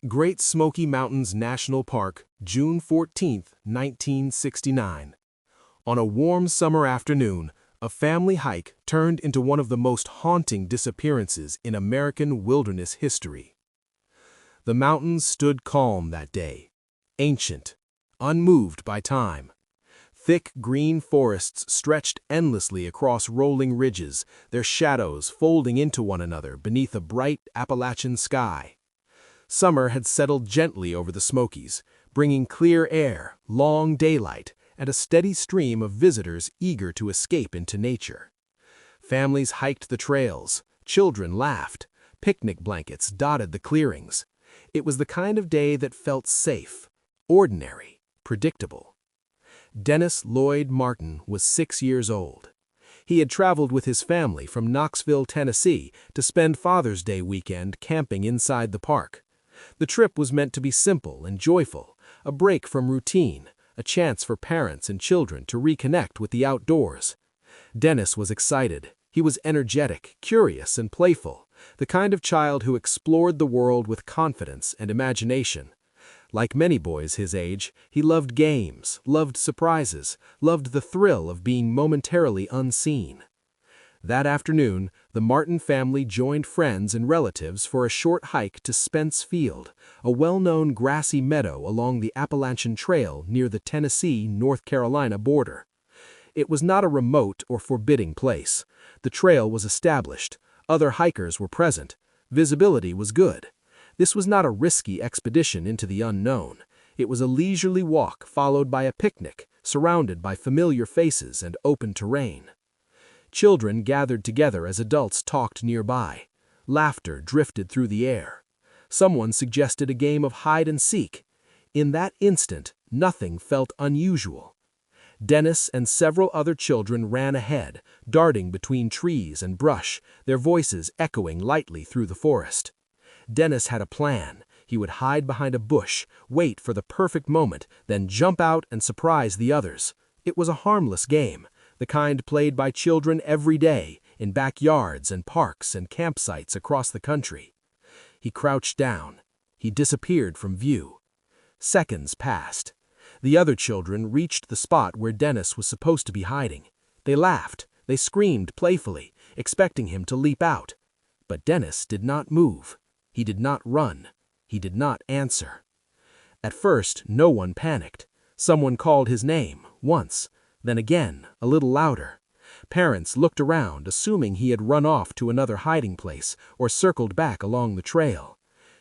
Great Smoky Mountains National Park, June 14, 1969. On a warm summer afternoon, a family hike turned into one of the most haunting disappearances in American wilderness history. The mountains stood calm that day, ancient, unmoved by time. Thick green forests stretched endlessly across rolling ridges, their shadows folding into one another beneath a bright Appalachian sky. Summer had settled gently over the Smokies, bringing clear air, long daylight, and a steady stream of visitors eager to escape into nature. Families hiked the trails, children laughed, picnic blankets dotted the clearings. It was the kind of day that felt safe, ordinary, predictable. Dennis Lloyd Martin was 6 years old. He had traveled with his family from Knoxville, Tennessee, to spend Father's Day weekend camping inside the park. The trip was meant to be simple and joyful, a break from routine, a chance for parents and children to reconnect with the outdoors. Dennis was excited. He was energetic, curious, and playful, the kind of child who explored the world with confidence and imagination. Like many boys his age, he loved games, loved surprises, loved the thrill of being momentarily unseen. That afternoon, the Martin family joined friends and relatives for a short hike to Spence Field, a well-known grassy meadow along the Appalachian Trail near the Tennessee-North Carolina border. It was not a remote or forbidding place. The trail was established, other hikers were present, visibility was good. This was not a risky expedition into the unknown. It was a leisurely walk followed by a picnic, surrounded by familiar faces and open terrain. Children gathered together as adults talked nearby. Laughter drifted through the air. Someone suggested a game of hide and seek. In that instant, nothing felt unusual. Dennis and several other children ran ahead, darting between trees and brush, their voices echoing lightly through the forest. Dennis had a plan. He would hide behind a bush, wait for the perfect moment, then jump out and surprise the others. It was a harmless game, the kind played by children every day in backyards and parks and campsites across the country. He crouched down. He disappeared from view. Seconds passed. The other children reached the spot where Dennis was supposed to be hiding. They laughed. They screamed playfully, expecting him to leap out. But Dennis did not move. He did not run. He did not answer. At first, no one panicked. Someone called his name, once, then again, a little louder. Parents looked around, assuming he had run off to another hiding place or circled back along the trail.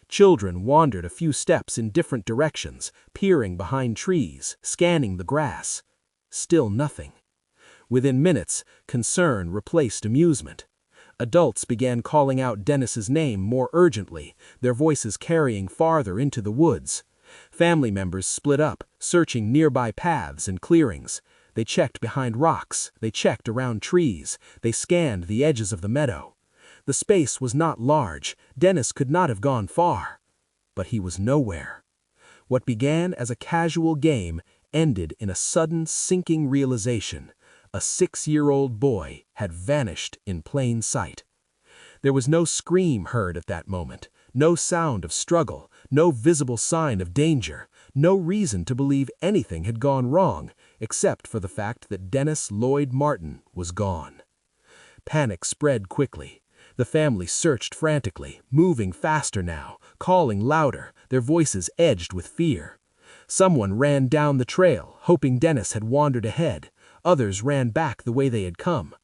Children wandered a few steps in different directions, peering behind trees, scanning the grass. Still nothing. Within minutes, concern replaced amusement. Adults began calling out Dennis's name more urgently, their voices carrying farther into the woods. Family members split up, searching nearby paths and clearings. They checked behind rocks, they checked around trees, they scanned the edges of the meadow. The space was not large. Dennis could not have gone far. But he was nowhere. What began as a casual game ended in a sudden sinking realization. A 6-year-old boy had vanished in plain sight. There was no scream heard at that moment, no sound of struggle, no visible sign of danger, no reason to believe anything had gone wrong, except for the fact that Dennis Lloyd Martin was gone. Panic spread quickly. The family searched frantically, moving faster now, calling louder, their voices edged with fear. Someone ran down the trail, hoping Dennis had wandered ahead. Others ran back the way they had come.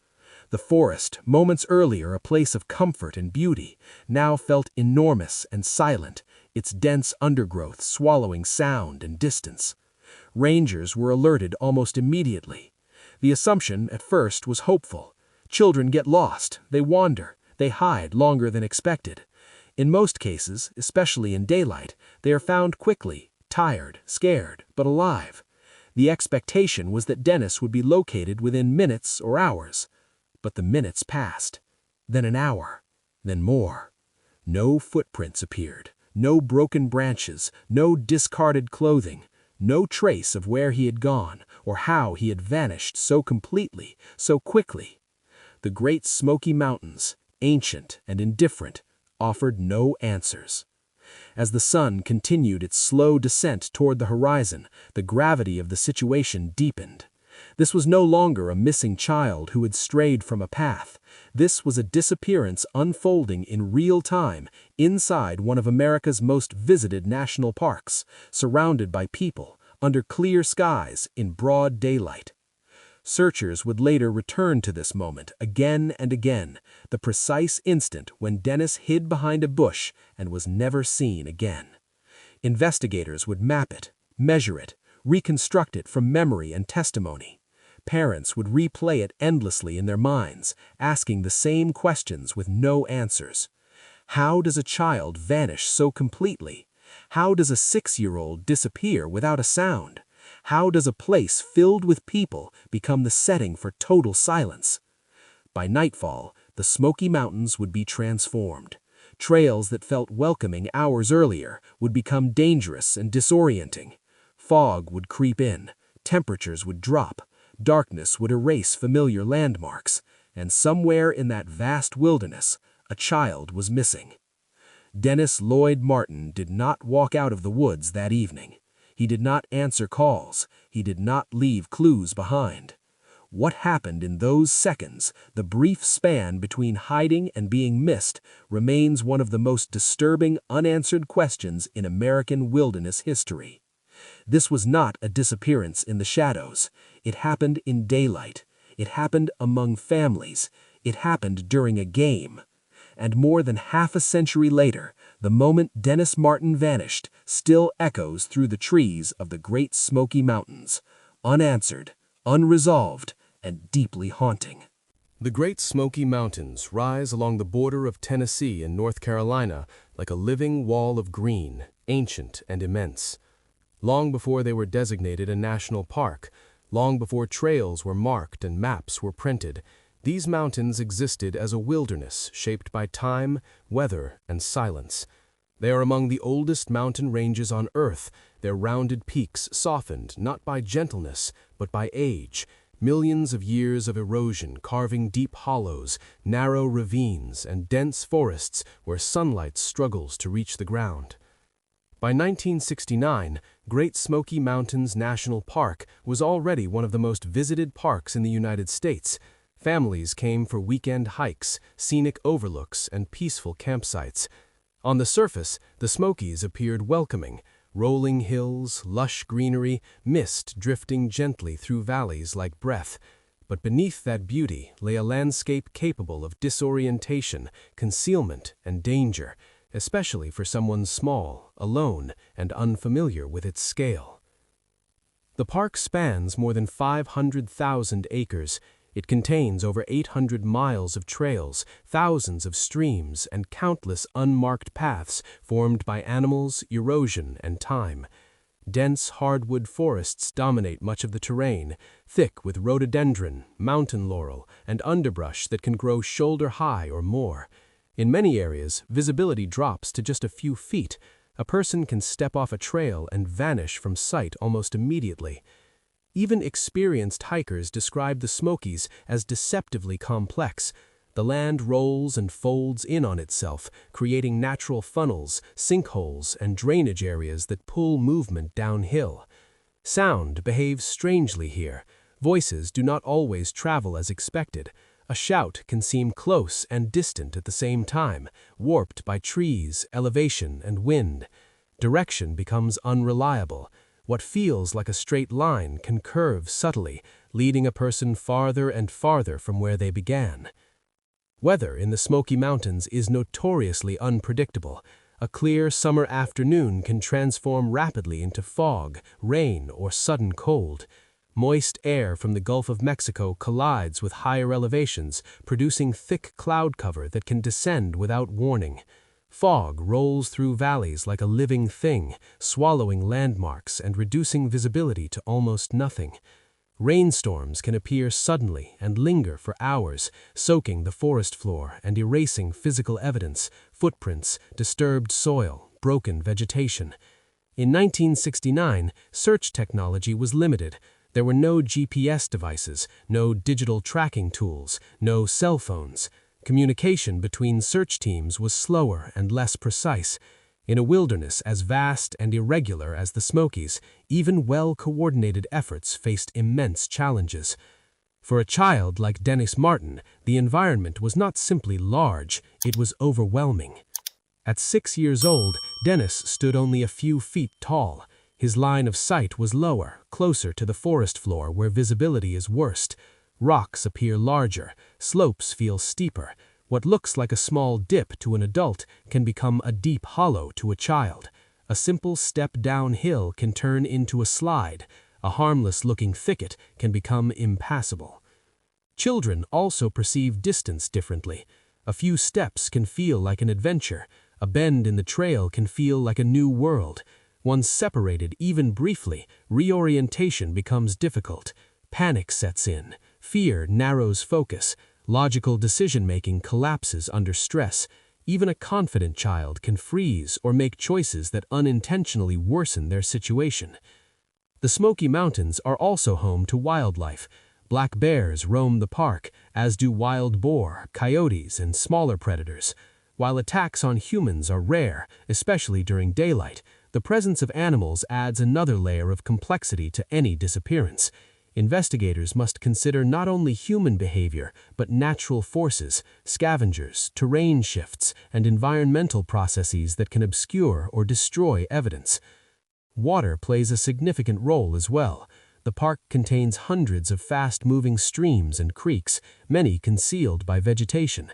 The forest, moments earlier a place of comfort and beauty, now felt enormous and silent, its dense undergrowth swallowing sound and distance. Rangers were alerted almost immediately. The assumption, at first, was hopeful. Children get lost, they wander, they hide longer than expected. In most cases, especially in daylight, they are found quickly, tired, scared, but alive. The expectation was that Dennis would be located within minutes or hours. But the minutes passed, then an hour, then more. No footprints appeared, no broken branches, no discarded clothing, no trace of where he had gone or how he had vanished so completely, so quickly. The Great Smoky Mountains, ancient and indifferent, offered no answers. As the sun continued its slow descent toward the horizon, the gravity of the situation deepened. This was no longer a missing child who had strayed from a path. This was a disappearance unfolding in real time inside one of America's most visited national parks, surrounded by people, under clear skies, in broad daylight. Searchers would later return to this moment again and again, the precise instant when Dennis hid behind a bush and was never seen again. Investigators would map it, measure it, reconstruct it from memory and testimony. Parents would replay it endlessly in their minds, asking the same questions with no answers. How does a child vanish so completely? How does a 6-year-old disappear without a sound? How does a place filled with people become the setting for total silence? By nightfall, the Smoky Mountains would be transformed. Trails that felt welcoming hours earlier would become dangerous and disorienting. Fog would creep in, temperatures would drop, darkness would erase familiar landmarks, and somewhere in that vast wilderness, a child was missing. Dennis Lloyd Martin did not walk out of the woods that evening. He did not answer calls. He did not leave clues behind. What happened in those seconds, the brief span between hiding and being missed, remains one of the most disturbing unanswered questions in American wilderness history. This was not a disappearance in the shadows. It happened in daylight. It happened among families. It happened during a game. And more than half a century later, the moment Dennis Martin vanished still echoes through the trees of the Great Smoky Mountains, unanswered, unresolved, and deeply haunting. The Great Smoky Mountains rise along the border of Tennessee and North Carolina like a living wall of green, ancient and immense. Long before they were designated a national park, long before trails were marked and maps were printed, these mountains existed as a wilderness shaped by time, weather, and silence. They are among the oldest mountain ranges on Earth, their rounded peaks softened not by gentleness, but by age, millions of years of erosion carving deep hollows, narrow ravines, and dense forests where sunlight struggles to reach the ground. By 1969, Great Smoky Mountains National Park was already one of the most visited parks in the United States. Families came for weekend hikes, scenic overlooks, and peaceful campsites. On the surface, the Smokies appeared welcoming: rolling hills, lush greenery, mist drifting gently through valleys like breath. But beneath that beauty lay a landscape capable of disorientation, concealment, and danger, especially for someone small, alone, and unfamiliar with its scale. The park spans more than 500,000 acres. It contains over 800 miles of trails, thousands of streams, and countless unmarked paths formed by animals, erosion, and time. Dense hardwood forests dominate much of the terrain, thick with rhododendron, mountain laurel, and underbrush that can grow shoulder-high or more. In many areas, visibility drops to just a few feet. A person can step off a trail and vanish from sight almost immediately. Even experienced hikers describe the Smokies as deceptively complex. The land rolls and folds in on itself, creating natural funnels, sinkholes, and drainage areas that pull movement downhill. Sound behaves strangely here. Voices do not always travel as expected. A shout can seem close and distant at the same time, warped by trees, elevation, and wind. Direction becomes unreliable. What feels like a straight line can curve subtly, leading a person farther and farther from where they began. Weather in the Smoky Mountains is notoriously unpredictable. A clear summer afternoon can transform rapidly into fog, rain, or sudden cold. Moist air from the Gulf of Mexico collides with higher elevations, producing thick cloud cover that can descend without warning. Fog rolls through valleys like a living thing, swallowing landmarks and reducing visibility to almost nothing. Rainstorms can appear suddenly and linger for hours, soaking the forest floor and erasing physical evidence, footprints, disturbed soil, broken vegetation. In 1969, search technology was limited. There were no GPS devices, no digital tracking tools, no cell phones. Communication between search teams was slower and less precise. In a wilderness as vast and irregular as the Smokies, even well-coordinated efforts faced immense challenges. For a child like Dennis Martin, the environment was not simply large, it was overwhelming. At 6 years old, Dennis stood only a few feet tall. His line of sight was lower, closer to the forest floor where visibility is worst. Rocks appear larger, slopes feel steeper. What looks like a small dip to an adult can become a deep hollow to a child. A simple step downhill can turn into a slide. A harmless-looking thicket can become impassable. Children also perceive distance differently. A few steps can feel like an adventure. A bend in the trail can feel like a new world. Once separated, even briefly, reorientation becomes difficult. Panic sets in. Fear narrows focus. Logical decision-making collapses under stress. Even a confident child can freeze or make choices that unintentionally worsen their situation. The Smoky Mountains are also home to wildlife. Black bears roam the park, as do wild boar, coyotes, and smaller predators. While attacks on humans are rare, especially during daylight, the presence of animals adds another layer of complexity to any disappearance. Investigators must consider not only human behavior, but natural forces, scavengers, terrain shifts, and environmental processes that can obscure or destroy evidence. Water plays a significant role as well. The park contains hundreds of fast-moving streams and creeks, many concealed by vegetation.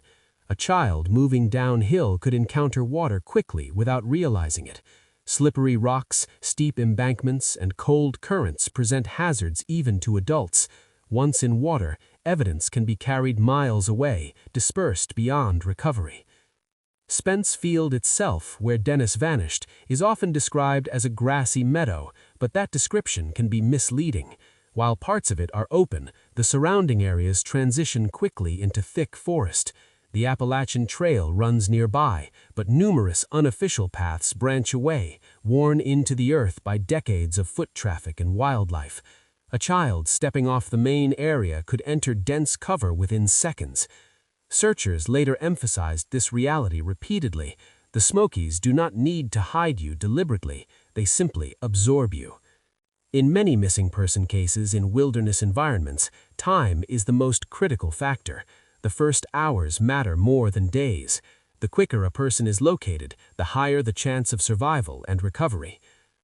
A child moving downhill could encounter water quickly without realizing it. Slippery rocks, steep embankments, and cold currents present hazards even to adults. Once in water, evidence can be carried miles away, dispersed beyond recovery. Spence Field itself, where Dennis vanished, is often described as a grassy meadow, but that description can be misleading. While parts of it are open, the surrounding areas transition quickly into thick forest. The Appalachian Trail runs nearby, but numerous unofficial paths branch away, worn into the earth by decades of foot traffic and wildlife. A child stepping off the main area could enter dense cover within seconds. Searchers later emphasized this reality repeatedly. The Smokies do not need to hide you deliberately, they simply absorb you. In many missing person cases in wilderness environments, time is the most critical factor. The first hours matter more than days. The quicker a person is located, the higher the chance of survival and recovery.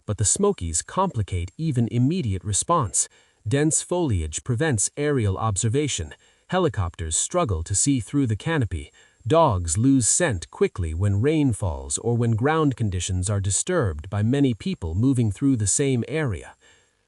But the Smokies complicate even immediate response. Dense foliage prevents aerial observation. Helicopters struggle to see through the canopy. Dogs lose scent quickly when rain falls or when ground conditions are disturbed by many people moving through the same area.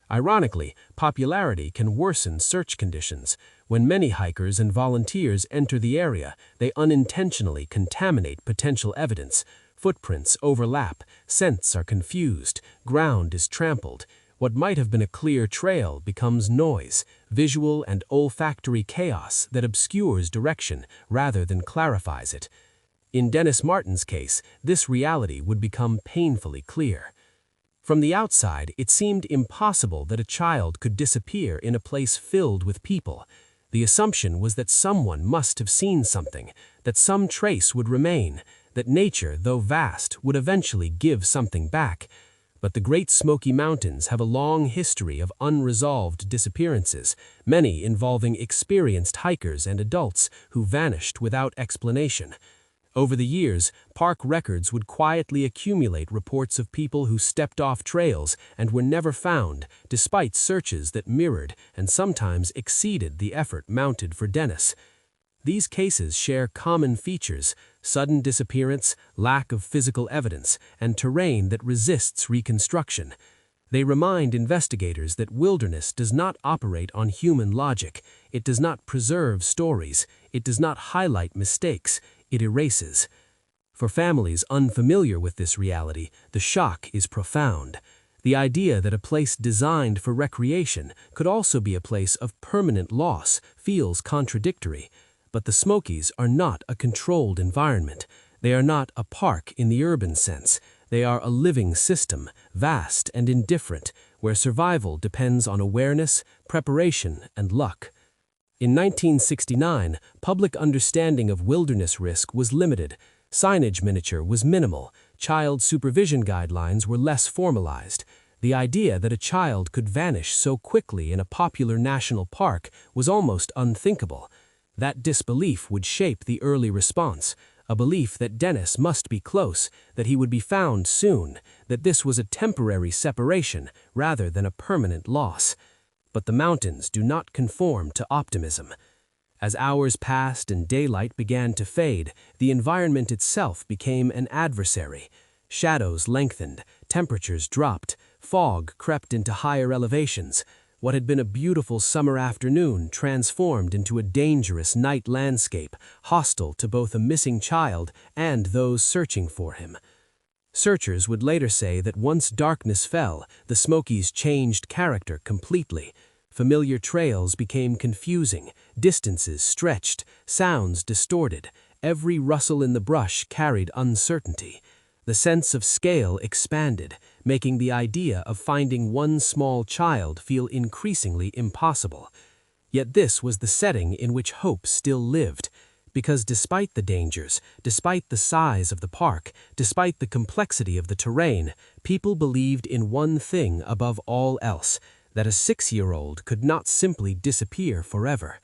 Ironically, popularity can worsen search conditions. When many hikers and volunteers enter the area, they unintentionally contaminate potential evidence. Footprints overlap, scents are confused, ground is trampled. What might have been a clear trail becomes noise, visual and olfactory chaos that obscures direction rather than clarifies it. In Dennis Martin's case, this reality would become painfully clear. From the outside, it seemed impossible that a child could disappear in a place filled with people. The assumption was that someone must have seen something, that some trace would remain, that nature, though vast, would eventually give something back. But the Great Smoky Mountains have a long history of unresolved disappearances, many involving experienced hikers and adults who vanished without explanation. Over the years, park records would quietly accumulate reports of people who stepped off trails and were never found, despite searches that mirrored and sometimes exceeded the effort mounted for Dennis. These cases share common features: sudden disappearance, lack of physical evidence, and terrain that resists reconstruction. They remind investigators that wilderness does not operate on human logic. It does not preserve stories. It does not highlight mistakes. It erases. For families unfamiliar with this reality, the shock is profound. The idea that a place designed for recreation could also be a place of permanent loss feels contradictory. But the Smokies are not a controlled environment. They are not a park in the urban sense. They are a living system, vast and indifferent, where survival depends on awareness, preparation, and luck. In 1969, public understanding of wilderness risk was limited. Signage miniature was minimal. child supervision guidelines were less formalized. The idea that a child could vanish so quickly in a popular national park was almost unthinkable. That disbelief would shape the early response, a belief that Dennis must be close, that he would be found soon, that this was a temporary separation rather than a permanent loss. But the mountains do not conform to optimism. As hours passed and daylight began to fade, the environment itself became an adversary. Shadows lengthened, temperatures dropped, fog crept into higher elevations. What had been a beautiful summer afternoon transformed into a dangerous night landscape, hostile to both a missing child and those searching for him. Searchers would later say that once darkness fell, the Smokies changed character completely. Familiar trails became confusing, distances stretched, sounds distorted. Every rustle in the brush carried uncertainty. The sense of scale expanded, making the idea of finding one small child feel increasingly impossible. Yet this was the setting in which hope still lived, because despite the dangers, despite the size of the park, despite the complexity of the terrain, people believed in one thing above all else, that a 6-year-old could not simply disappear forever.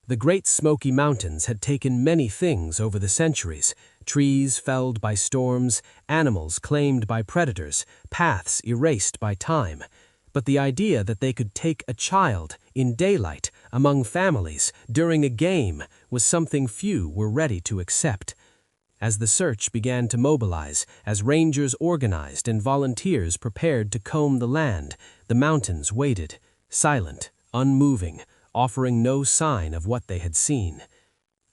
The Great Smoky Mountains had taken many things over the centuries: trees felled by storms, animals claimed by predators, paths erased by time. But the idea that they could take a child, in daylight, among families, during a game, was something few were ready to accept. As the search began to mobilize, as rangers organized and volunteers prepared to comb the land, the mountains waited, silent, unmoving, offering no sign of what they had seen.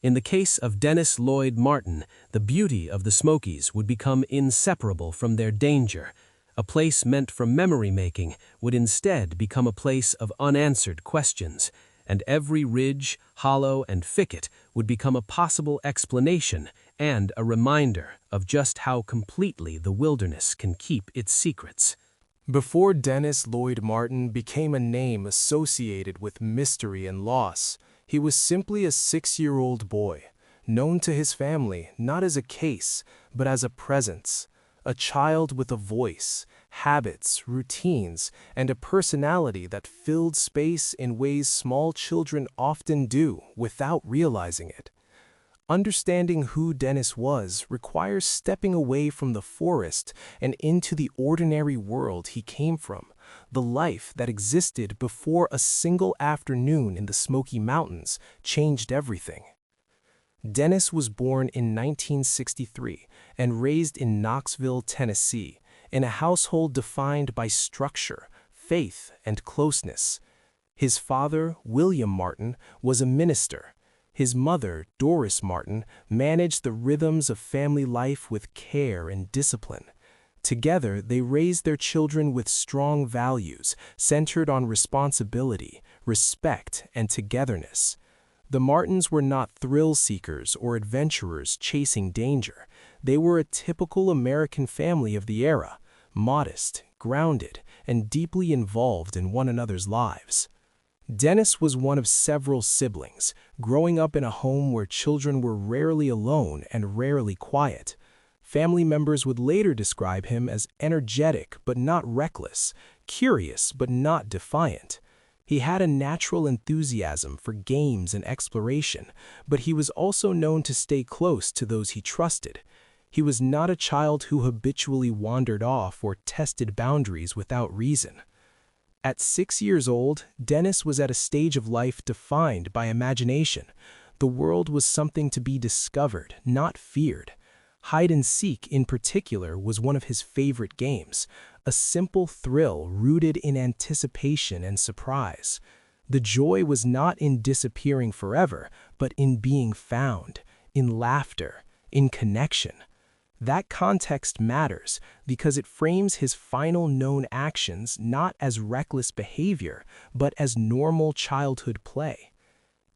In the case of Dennis Lloyd Martin, the beauty of the Smokies would become inseparable from their danger. A place meant for memory-making would instead become a place of unanswered questions, and every ridge, hollow, and thicket would become a possible explanation and a reminder of just how completely the wilderness can keep its secrets. Before Dennis Lloyd Martin became a name associated with mystery and loss, he was simply a 6-year-old boy, known to his family not as a case, but as a presence, a child with a voice, habits, routines, and a personality that filled space in ways small children often do without realizing it. Understanding who Dennis was requires stepping away from the forest and into the ordinary world he came from, the life that existed before a single afternoon in the Smoky Mountains changed everything. Dennis was born in 1963 and raised in Knoxville, Tennessee, in a household defined by structure, faith, and closeness. His father, William Martin, was a minister. His mother, Doris Martin, managed the rhythms of family life with care and discipline. Together, they raised their children with strong values centered on responsibility, respect, and togetherness. The Martins were not thrill seekers or adventurers chasing danger. They were a typical American family of the era, modest, grounded, and deeply involved in one another's lives. Dennis was one of several siblings, growing up in a home where children were rarely alone and rarely quiet. Family members would later describe him as energetic but not reckless, curious but not defiant. He had a natural enthusiasm for games and exploration, but he was also known to stay close to those he trusted. He was not a child who habitually wandered off or tested boundaries without reason. At 6 years old, Dennis was at a stage of life defined by imagination. The world was something to be discovered, not feared. Hide and seek, in particular, was one of his favorite games, a simple thrill rooted in anticipation and surprise. The joy was not in disappearing forever, but in being found, in laughter, in connection. That context matters because it frames his final known actions not as reckless behavior, but as normal childhood play.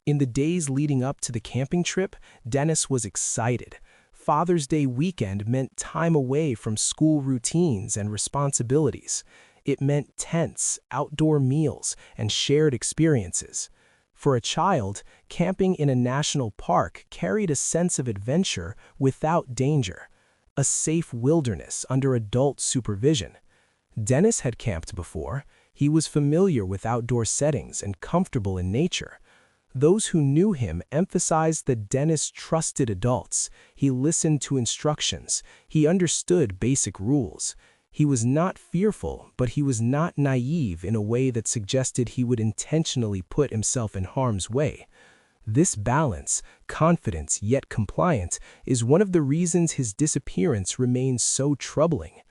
In the days leading up to the camping trip, Dennis was excited. Father's Day weekend meant time away from school routines and responsibilities. It meant tents, outdoor meals, and shared experiences. For a child, camping in a national park carried a sense of adventure without danger. a safe wilderness under adult supervision. Dennis had camped before. He was familiar with outdoor settings and comfortable in nature. Those who knew him emphasized that Dennis trusted adults. He listened to instructions. He understood basic rules. He was not fearful, but he was not naive in a way that suggested he would intentionally put himself in harm's way. This balance, confidence yet compliant, is one of the reasons his disappearance remains so troubling.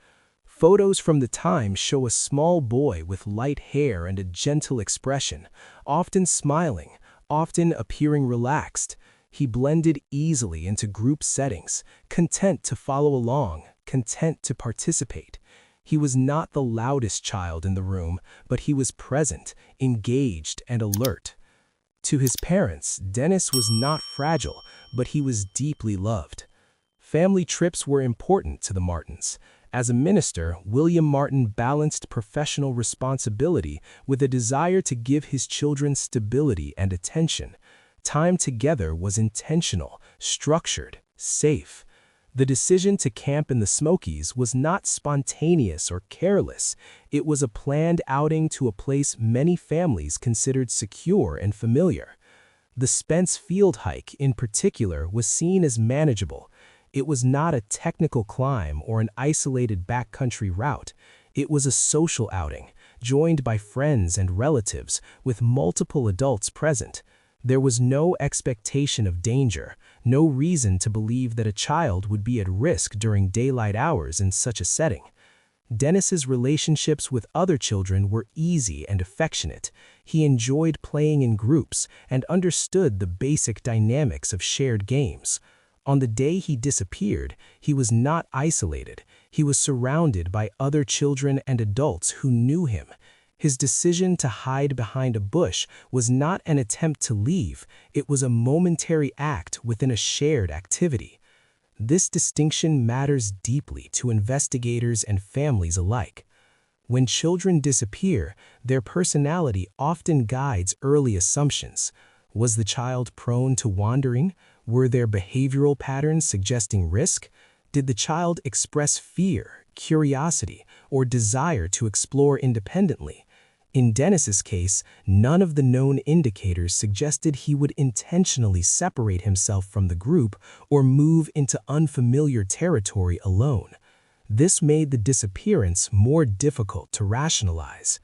Photos from the time show a small boy with light hair and a gentle expression, often smiling, often appearing relaxed. He blended easily into group settings, content to follow along, content to participate. He was not the loudest child in the room, but he was present, engaged, and alert. To his parents, Dennis was not fragile, but he was deeply loved. Family trips were important to the Martins. As a minister, William Martin balanced professional responsibility with a desire to give his children stability and attention. Time together was intentional, structured, safe. The decision to camp in the Smokies was not spontaneous or careless. It was a planned outing to a place many families considered secure and familiar. The Spence Field hike, in particular, was seen as manageable. It was not a technical climb or an isolated backcountry route. It was a social outing, joined by friends and relatives, with multiple adults present. There was no expectation of danger, no reason to believe that a child would be at risk during daylight hours in such a setting. Dennis's relationships with other children were easy and affectionate. He enjoyed playing in groups and understood the basic dynamics of shared games. On the day he disappeared, he was not isolated. He was surrounded by other children and adults who knew him. His decision to hide behind a bush was not an attempt to leave. It was a momentary act within a shared activity. This distinction matters deeply to investigators and families alike. When children disappear, their personality often guides early assumptions. Was the child prone to wandering? Were there behavioral patterns suggesting risk? Did the child express fear, curiosity, or desire to explore independently? In Dennis's case, none of the known indicators suggested he would intentionally separate himself from the group or move into unfamiliar territory alone. This made the disappearance more difficult to rationalize.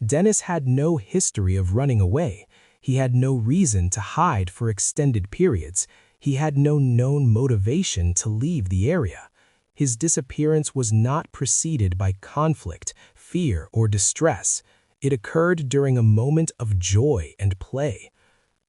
Dennis had no history of running away. He had no reason to hide for extended periods. He had no known motivation to leave the area. His disappearance was not preceded by conflict, fear, or distress. It occurred during a moment of joy and play.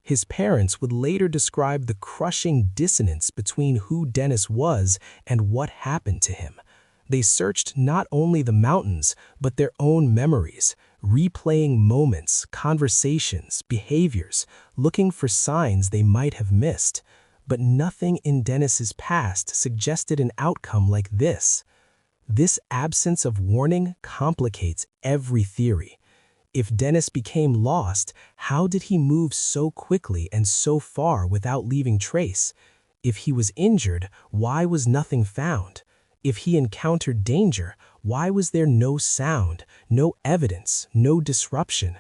His parents would later describe the crushing dissonance between who Dennis was and what happened to him. They searched not only the mountains, but their own memories, replaying moments, conversations, behaviors, looking for signs they might have missed. But nothing in Dennis's past suggested an outcome like this. This absence of warning complicates every theory. If Dennis became lost, how did he move so quickly and so far without leaving trace? If he was injured, why was nothing found? If he encountered danger, why was there no sound, no evidence, no disruption?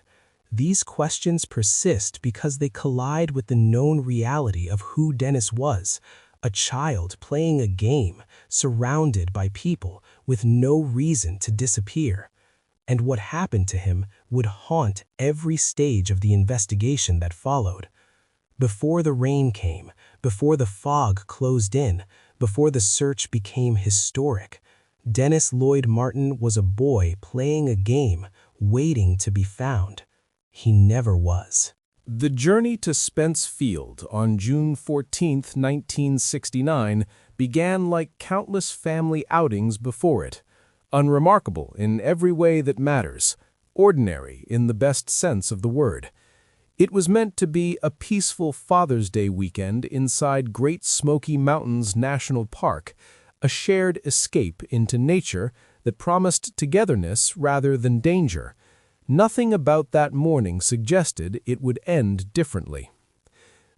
These questions persist because they collide with the known reality of who Dennis was, a child playing a game, surrounded by people, with no reason to disappear. And what happened to him would haunt every stage of the investigation that followed. Before the rain came, before the fog closed in, before the search became historic, Dennis Lloyd Martin was a boy playing a game, waiting to be found. He never was. The journey to Spence Field on June 14, 1969, began like countless family outings before it. Unremarkable in every way that matters, ordinary in the best sense of the word. It was meant to be a peaceful Father's Day weekend inside Great Smoky Mountains National Park, a shared escape into nature that promised togetherness rather than danger. Nothing about that morning suggested it would end differently.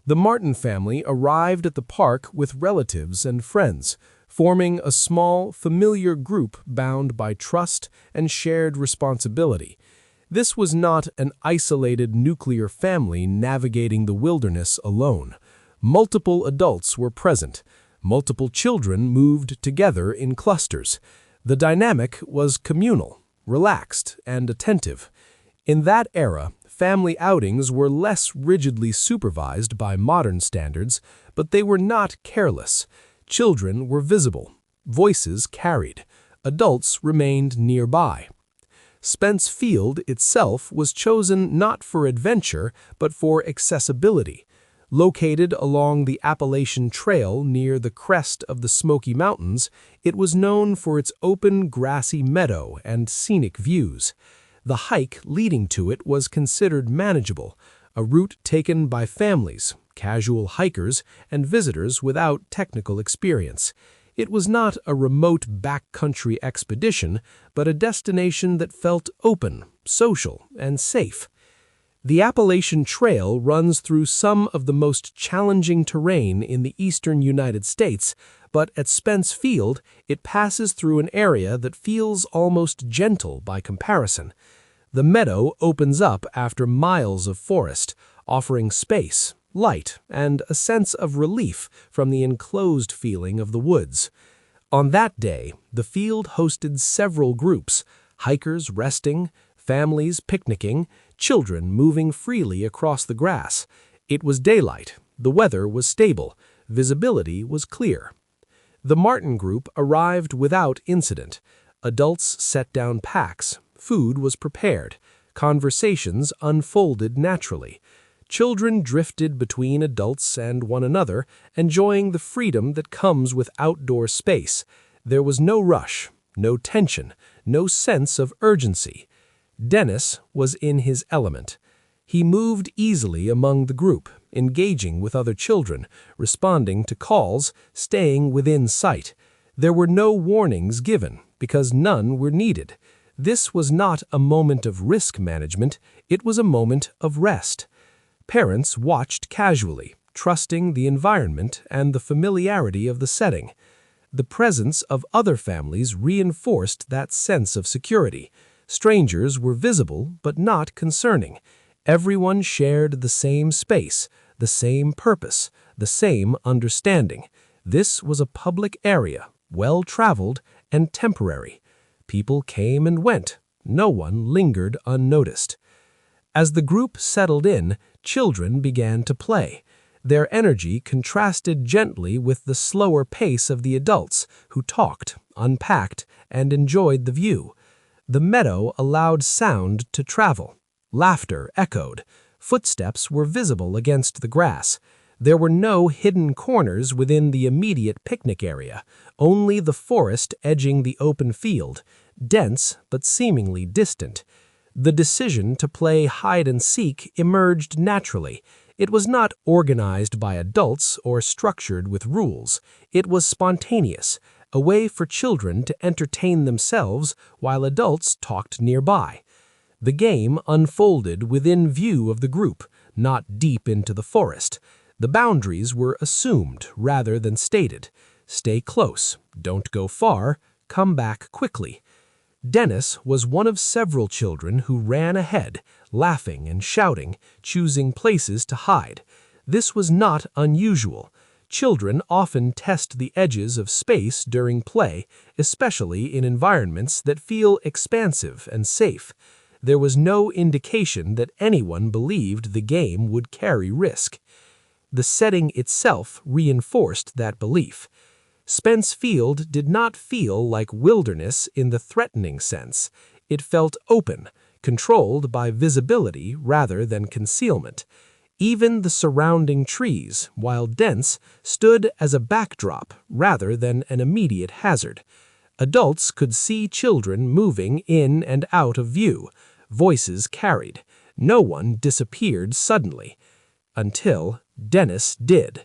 The Martin family arrived at the park with relatives and friends, forming a small, familiar group bound by trust and shared responsibility. This was not an isolated nuclear family navigating the wilderness alone. Multiple adults were present. Multiple children moved together in clusters. The dynamic was communal, relaxed, and attentive. In that era, family outings were less rigidly supervised by modern standards, but they were not careless. Children were visible. Voices carried. Adults remained nearby. Spence Field itself was chosen not for adventure, but for accessibility. Located along the Appalachian Trail near the crest of the Smoky Mountains, it was known for its open, grassy meadow and scenic views. The hike leading to it was considered manageable, a route taken by families, casual hikers, and visitors without technical experience. It was not a remote backcountry expedition, but a destination that felt open, social, and safe. The Appalachian Trail runs through some of the most challenging terrain in the eastern United States, but at Spence Field, it passes through an area that feels almost gentle by comparison. The meadow opens up after miles of forest, offering space, light, and a sense of relief from the enclosed feeling of the woods. On that day, the field hosted several groups, hikers resting, families picnicking, children moving freely across the grass. It was daylight, the weather was stable, visibility was clear. The Martin group arrived without incident. Adults set down packs, food was prepared, conversations unfolded naturally. Children drifted between adults and one another, enjoying the freedom that comes with outdoor space. There was no rush, no tension, no sense of urgency. Dennis was in his element. He moved easily among the group, engaging with other children, responding to calls, staying within sight. There were no warnings given, because none were needed. This was not a moment of risk management, it was a moment of rest. Parents watched casually, trusting the environment and the familiarity of the setting. The presence of other families reinforced that sense of security. Strangers were visible but not concerning. Everyone shared the same space, the same purpose, the same understanding. This was a public area, well-traveled and temporary. People came and went. No one lingered unnoticed. As the group settled in, children began to play. Their energy contrasted gently with the slower pace of the adults, who talked, unpacked, and enjoyed the view. The meadow allowed sound to travel. Laughter echoed. Footsteps were visible against the grass. There were no hidden corners within the immediate picnic area, only the forest edging the open field, dense but seemingly distant. The decision to play hide-and-seek emerged naturally. It was not organized by adults or structured with rules. It was spontaneous, a way for children to entertain themselves while adults talked nearby. The game unfolded within view of the group, not deep into the forest. The boundaries were assumed rather than stated. Stay close, don't go far, come back quickly. Dennis was one of several children who ran ahead, laughing and shouting, choosing places to hide. This was not unusual. Children often test the edges of space during play, especially in environments that feel expansive and safe. There was no indication that anyone believed the game would carry risk. The setting itself reinforced that belief. Spence Field did not feel like wilderness in the threatening sense. It felt open, controlled by visibility rather than concealment. Even the surrounding trees, while dense, stood as a backdrop rather than an immediate hazard. Adults could see children moving in and out of view. Voices carried. No one disappeared suddenly. Until Dennis did.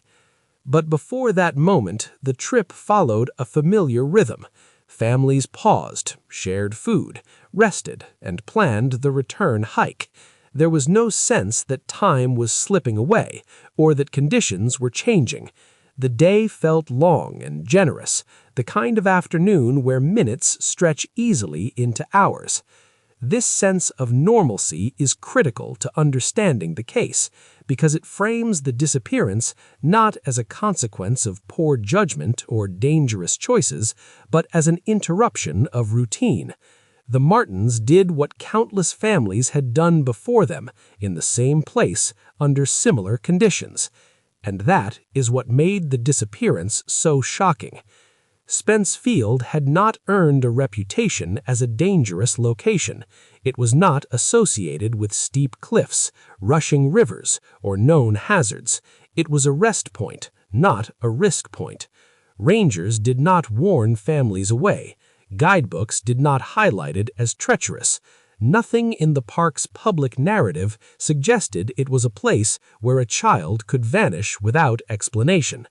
But before that moment, the trip followed a familiar rhythm. Families paused, shared food, rested, and planned the return hike. There was no sense that time was slipping away or that conditions were changing. The day felt long and generous, the kind of afternoon where minutes stretch easily into hours. This sense of normalcy is critical to understanding the case because it frames the disappearance not as a consequence of poor judgment or dangerous choices, but as an interruption of routine. The Martins did what countless families had done before them in the same place under similar conditions. And that is what made the disappearance so shocking. Spence Field had not earned a reputation as a dangerous location. It was not associated with steep cliffs, rushing rivers, or known hazards. It was a rest point, not a risk point. Rangers did not warn families away. Guidebooks did not highlight it as treacherous. Nothing in the park's public narrative suggested it was a place where a child could vanish without explanation.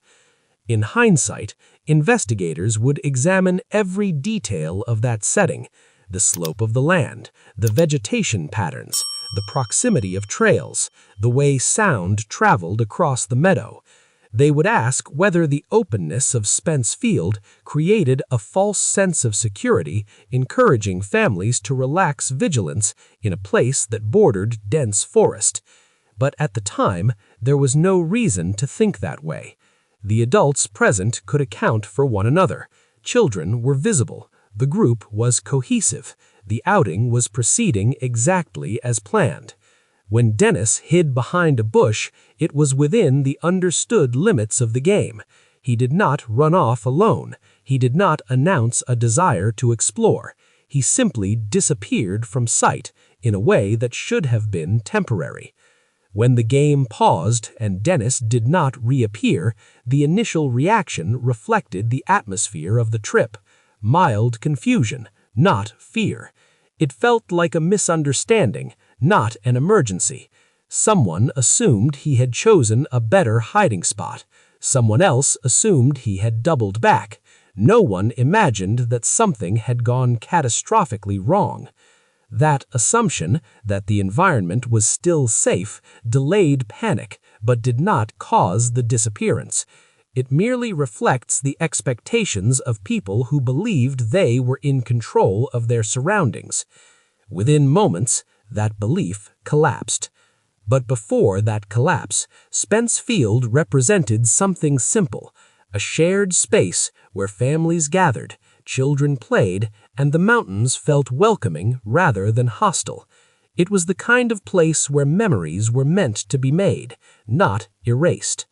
In hindsight, investigators would examine every detail of that setting: the slope of the land, the vegetation patterns, the proximity of trails, the way sound traveled across the meadow. They would ask whether the openness of Spence Field created a false sense of security, encouraging families to relax vigilance in a place that bordered dense forest. But at the time, there was no reason to think that way. The adults present could account for one another. Children were visible. The group was cohesive. The outing was proceeding exactly as planned. When Dennis hid behind a bush, it was within the understood limits of the game. He did not run off alone. He did not announce a desire to explore. He simply disappeared from sight in a way that should have been temporary. When the game paused and Dennis did not reappear, the initial reaction reflected the atmosphere of the trip: mild confusion, not fear. It felt like a misunderstanding, not an emergency. Someone assumed he had chosen a better hiding spot. Someone else assumed he had doubled back. No one imagined that something had gone catastrophically wrong. That assumption that the environment was still safe delayed panic, but did not cause the disappearance. It merely reflects the expectations of people who believed they were in control of their surroundings. Within moments, that belief collapsed. But before that collapse, Spence Field represented something simple: a shared space where families gathered, children played, and the mountains felt welcoming rather than hostile. It was the kind of place where memories were meant to be made, not erased.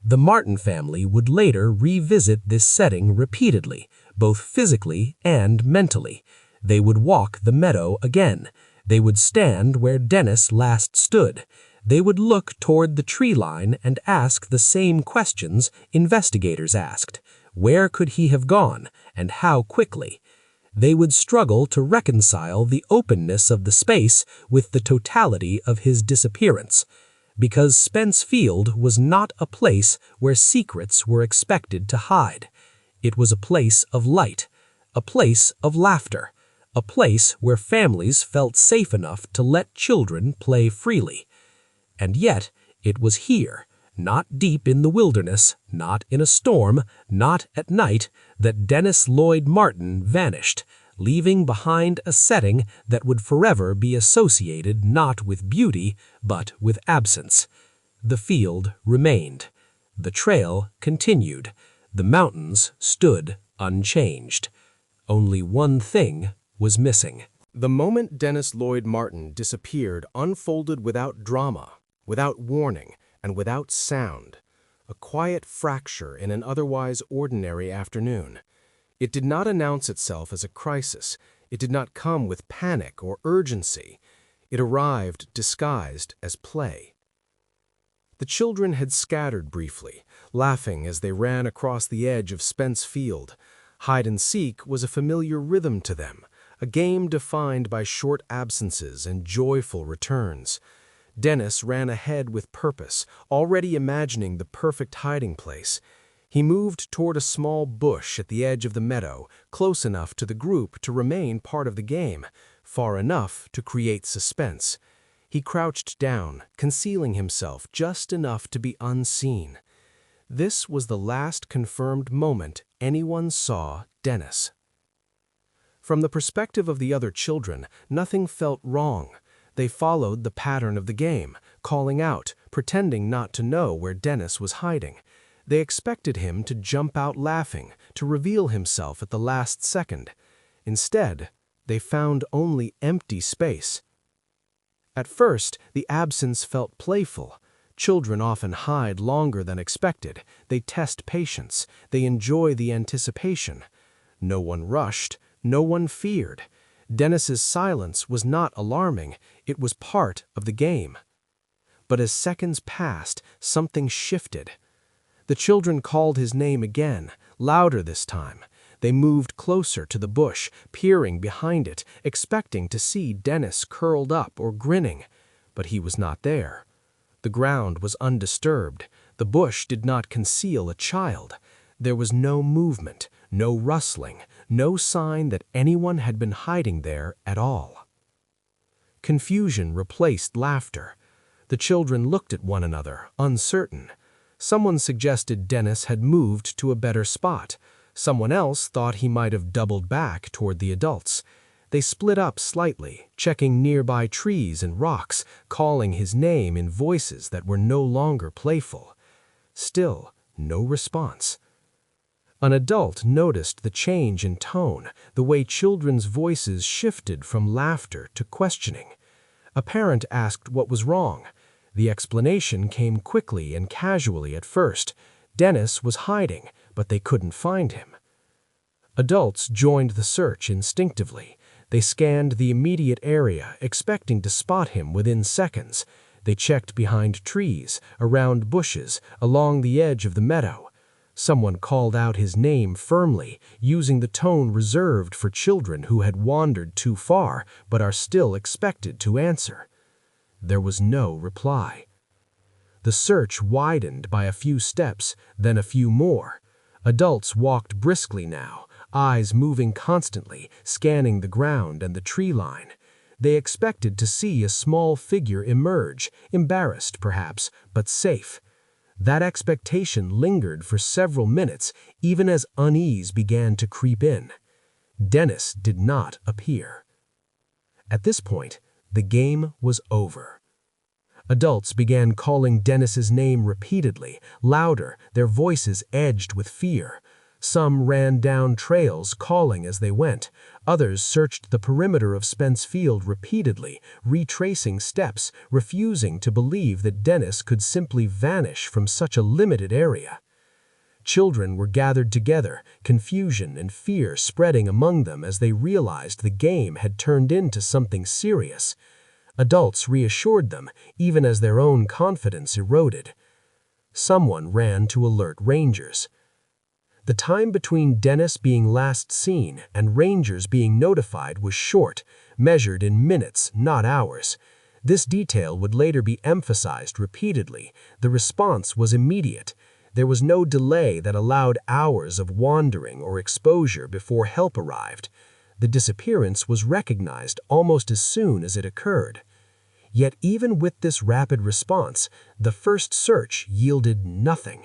The Martin family would later revisit this setting repeatedly, both physically and mentally. They would walk the meadow again. They would stand where Dennis last stood. They would look toward the tree line and ask the same questions investigators asked. Where could he have gone, and how quickly? They would struggle to reconcile the openness of the space with the totality of his disappearance, because Spence Field was not a place where secrets were expected to hide. It was a place of light, a place of laughter, a place where families felt safe enough to let children play freely. And yet, it was here, not deep in the wilderness, not in a storm, not at night, that Dennis Lloyd Martin vanished, leaving behind a setting that would forever be associated not with beauty, but with absence. The field remained. The trail continued. The mountains stood unchanged. Only one thing was missing. The moment Dennis Lloyd Martin disappeared unfolded without drama, without warning, and without sound. A quiet fracture in an otherwise ordinary afternoon. It did not announce itself as a crisis. It did not come with panic or urgency. It arrived disguised as play. The children had scattered briefly, laughing as they ran across the edge of Spence Field. Hide and seek was a familiar rhythm to them, a game defined by short absences and joyful returns. Dennis ran ahead with purpose, already imagining the perfect hiding place. He moved toward a small bush at the edge of the meadow, close enough to the group to remain part of the game, far enough to create suspense. He crouched down, concealing himself just enough to be unseen. This was the last confirmed moment anyone saw Dennis. From the perspective of the other children, nothing felt wrong. They followed the pattern of the game, calling out, pretending not to know where Dennis was hiding. They expected him to jump out laughing, to reveal himself at the last second. Instead, they found only empty space. At first, the absence felt playful. Children often hide longer than expected. They test patience. They enjoy the anticipation. No one rushed. No one feared. Dennis's silence was not alarming. It was part of the game. But as seconds passed, something shifted. The children called his name again, louder this time. They moved closer to the bush, peering behind it, expecting to see Dennis curled up or grinning. But he was not there. The ground was undisturbed. The bush did not conceal a child. There was no movement, no rustling, no sign that anyone had been hiding there at all. Confusion replaced laughter. The children looked at one another, uncertain. Someone suggested Dennis had moved to a better spot. Someone else thought he might have doubled back toward the adults. They split up slightly, checking nearby trees and rocks, calling his name in voices that were no longer playful. Still, no response. An adult noticed the change in tone, the way children's voices shifted from laughter to questioning. A parent asked what was wrong. The explanation came quickly and casually at first. Dennis was hiding, but they couldn't find him. Adults joined the search instinctively. They scanned the immediate area, expecting to spot him within seconds. They checked behind trees, around bushes, along the edge of the meadow. Someone called out his name firmly, using the tone reserved for children who had wandered too far but are still expected to answer. There was no reply. The search widened by a few steps, then a few more. Adults walked briskly now, eyes moving constantly, scanning the ground and the tree line. They expected to see a small figure emerge, embarrassed perhaps, but safe. That expectation lingered for several minutes, even as unease began to creep in. Dennis did not appear. At this point, the game was over. Adults began calling Dennis's name repeatedly, louder, their voices edged with fear. Some ran down trails calling as they went. Others searched the perimeter of Spence Field repeatedly, retracing steps, refusing to believe that Dennis could simply vanish from such a limited area. Children were gathered together, confusion and fear spreading among them as they realized the game had turned into something serious. Adults reassured them, even as their own confidence eroded. Someone ran to alert rangers. The time between Dennis being last seen and rangers being notified was short, measured in minutes, not hours. This detail would later be emphasized repeatedly. The response was immediate. There was no delay that allowed hours of wandering or exposure before help arrived. The disappearance was recognized almost as soon as it occurred. Yet even with this rapid response, the first search yielded nothing.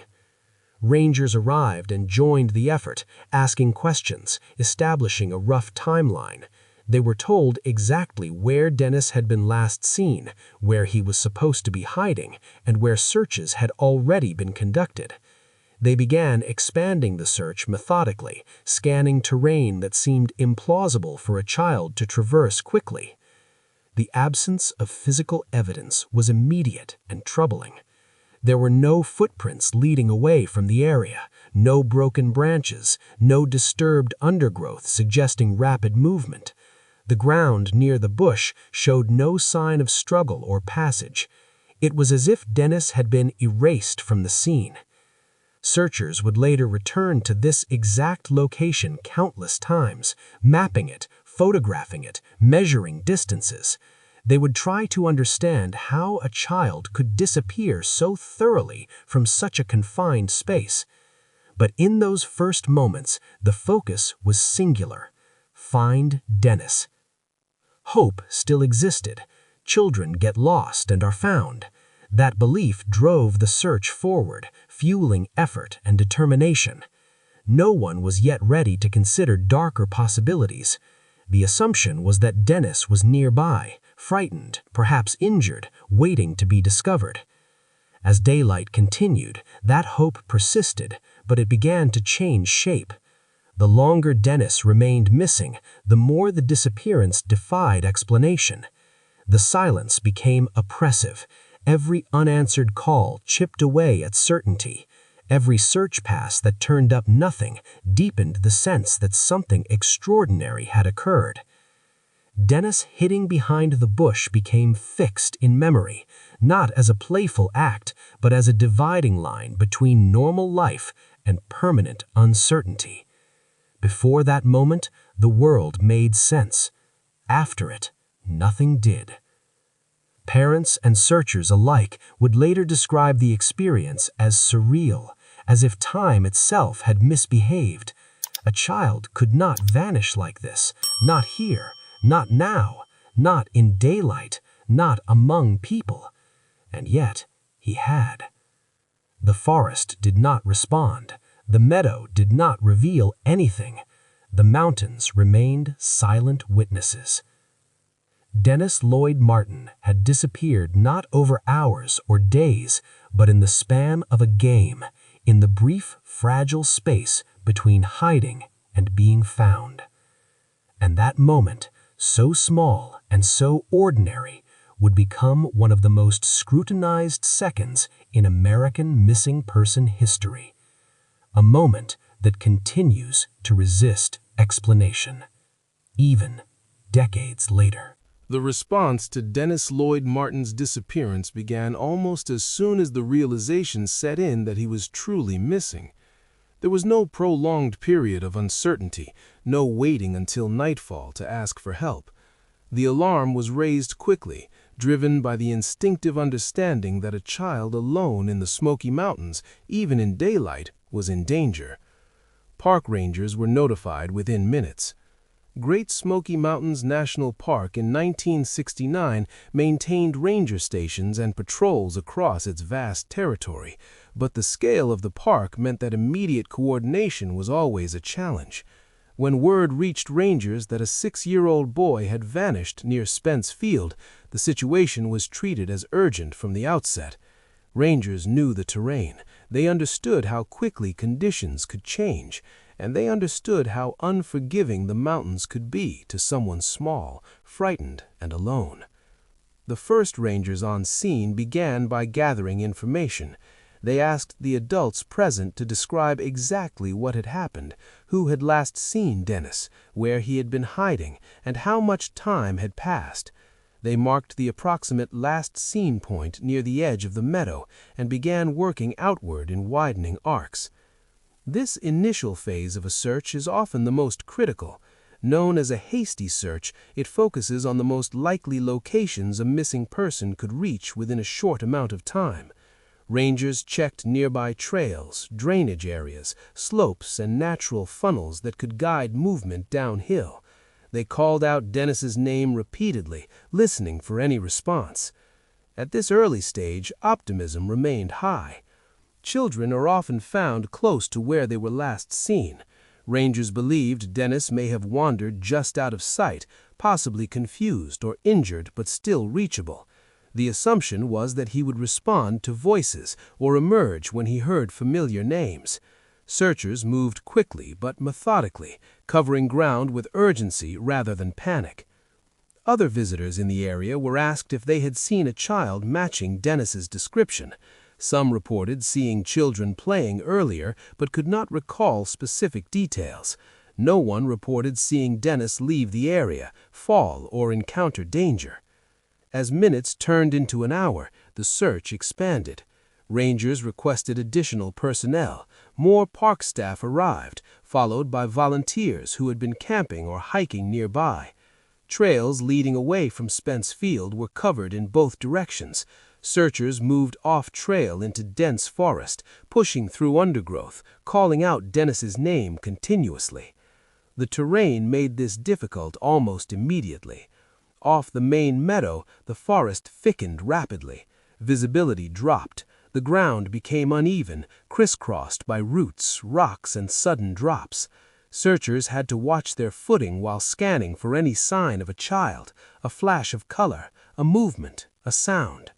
Rangers arrived and joined the effort, asking questions, establishing a rough timeline. They were told exactly where Dennis had been last seen, where he was supposed to be hiding, and where searches had already been conducted. They began expanding the search methodically, scanning terrain that seemed implausible for a child to traverse quickly. The absence of physical evidence was immediate and troubling. There were no footprints leading away from the area, no broken branches, no disturbed undergrowth suggesting rapid movement. The ground near the bush showed no sign of struggle or passage. It was as if Dennis had been erased from the scene. Searchers would later return to this exact location countless times, mapping it, photographing it, measuring distances. They would try to understand how a child could disappear so thoroughly from such a confined space. But in those first moments, the focus was singular. Find Dennis. Hope still existed. Children get lost and are found. That belief drove the search forward, fueling effort and determination. No one was yet ready to consider darker possibilities. The assumption was that Dennis was nearby, frightened, perhaps injured, waiting to be discovered. As daylight continued, that hope persisted, but it began to change shape. The longer Dennis remained missing, the more the disappearance defied explanation. The silence became oppressive. Every unanswered call chipped away at certainty. Every search pass that turned up nothing deepened the sense that something extraordinary had occurred. Dennis hitting behind the bush became fixed in memory, not as a playful act, but as a dividing line between normal life and permanent uncertainty. Before that moment, the world made sense. After it, nothing did. Parents and searchers alike would later describe the experience as surreal, as if time itself had misbehaved. A child could not vanish like this, not here, not now, not in daylight, not among people. And yet, he had. The forest did not respond. The meadow did not reveal anything. The mountains remained silent witnesses. Dennis Lloyd Martin had disappeared not over hours or days, but in the span of a game, in the brief, fragile space between hiding and being found. And that moment, so small and so ordinary, would become one of the most scrutinized seconds in American missing person history. A moment that continues to resist explanation, even decades later. The response to Dennis Lloyd Martin's disappearance began almost as soon as the realization set in that he was truly missing. There was no prolonged period of uncertainty, no waiting until nightfall to ask for help. The alarm was raised quickly, driven by the instinctive understanding that a child alone in the Smoky Mountains, even in daylight, was in danger. Park rangers were notified within minutes. Great Smoky Mountains National Park in 1969 maintained ranger stations and patrols across its vast territory, but the scale of the park meant that immediate coordination was always a challenge. When word reached rangers that a 6-year-old boy had vanished near Spence Field, the situation was treated as urgent from the outset. Rangers knew the terrain, they understood how quickly conditions could change, and they understood how unforgiving the mountains could be to someone small, frightened, and alone. The first rangers on scene began by gathering information. They asked the adults present to describe exactly what had happened, who had last seen Dennis, where he had been hiding, and how much time had passed. They marked the approximate last seen point near the edge of the meadow and began working outward in widening arcs. This initial phase of a search is often the most critical. Known as a hasty search, it focuses on the most likely locations a missing person could reach within a short amount of time. Rangers checked nearby trails, drainage areas, slopes, and natural funnels that could guide movement downhill. They called out Dennis's name repeatedly, listening for any response. At this early stage, optimism remained high. Children are often found close to where they were last seen. Rangers believed Dennis may have wandered just out of sight, possibly confused or injured but still reachable. The assumption was that he would respond to voices or emerge when he heard familiar names. Searchers moved quickly but methodically, covering ground with urgency rather than panic. Other visitors in the area were asked if they had seen a child matching Dennis's description. Some reported seeing children playing earlier but could not recall specific details. No one reported seeing Dennis leave the area, fall, or encounter danger. As minutes turned into an hour, the search expanded. Rangers requested additional personnel. More park staff arrived, followed by volunteers who had been camping or hiking nearby. Trails leading away from Spence Field were covered in both directions. Searchers moved off-trail into dense forest, pushing through undergrowth, calling out Dennis's name continuously. The terrain made this difficult almost immediately. Off the main meadow, the forest thickened rapidly. Visibility dropped. The ground became uneven, crisscrossed by roots, rocks, and sudden drops. Searchers had to watch their footing while scanning for any sign of a child, a flash of color, a movement, a sound.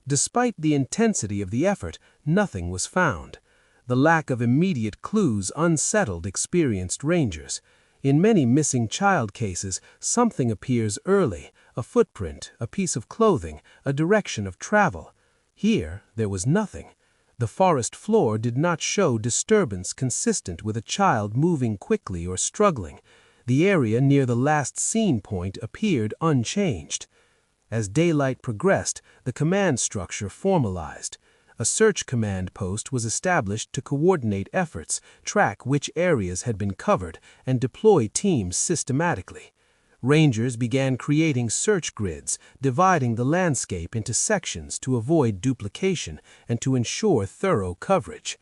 Despite the intensity of the effort, nothing was found. The lack of immediate clues unsettled experienced rangers. In many missing child cases, something appears early, a footprint, a piece of clothing, a direction of travel. Here, there was nothing. The forest floor did not show disturbance consistent with a child moving quickly or struggling. The area near the last seen point appeared unchanged. As daylight progressed, the command structure formalized. A search command post was established to coordinate efforts, track which areas had been covered, and deploy teams systematically. Rangers began creating search grids, dividing the landscape into sections to avoid duplication and to ensure thorough coverage.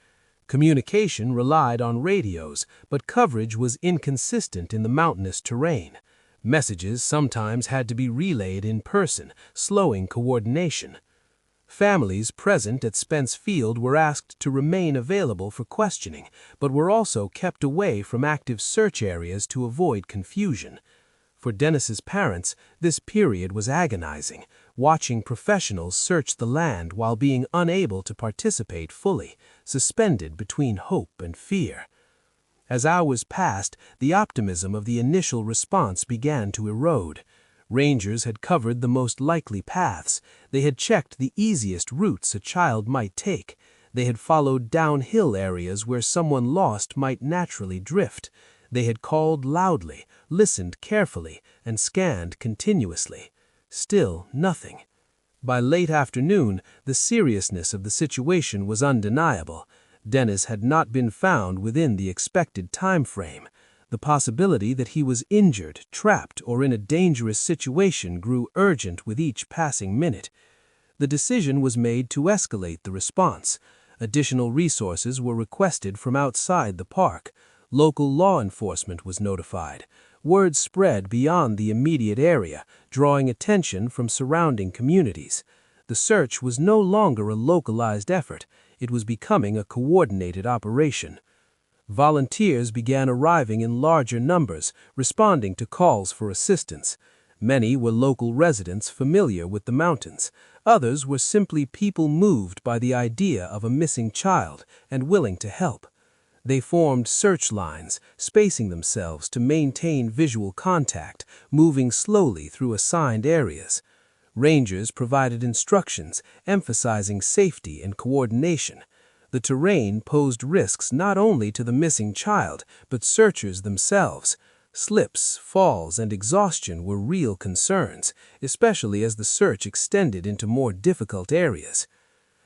Communication relied on radios, but coverage was inconsistent in the mountainous terrain. Messages sometimes had to be relayed in person, slowing coordination. Families present at Spence Field were asked to remain available for questioning, but were also kept away from active search areas to avoid confusion. For Dennis's parents, this period was agonizing, watching professionals search the land while being unable to participate fully, suspended between hope and fear. As hours passed, the optimism of the initial response began to erode. Rangers had covered the most likely paths. They had checked the easiest routes a child might take. They had followed downhill areas where someone lost might naturally drift. They had called loudly, listened carefully, and scanned continuously. Still nothing. By late afternoon, the seriousness of the situation was undeniable. Dennis had not been found within the expected time frame. The possibility that he was injured, trapped, or in a dangerous situation grew urgent with each passing minute. The decision was made to escalate the response. Additional resources were requested from outside the park. Local law enforcement was notified. Word spread beyond the immediate area, drawing attention from surrounding communities. The search was no longer a localized effort. It was becoming a coordinated operation. Volunteers began arriving in larger numbers, responding to calls for assistance. Many were local residents familiar with the mountains. Others were simply people moved by the idea of a missing child and willing to help. They formed search lines, spacing themselves to maintain visual contact, moving slowly through assigned areas. Rangers provided instructions, emphasizing safety and coordination. The terrain posed risks not only to the missing child, but searchers themselves. Slips, falls, and exhaustion were real concerns, especially as the search extended into more difficult areas.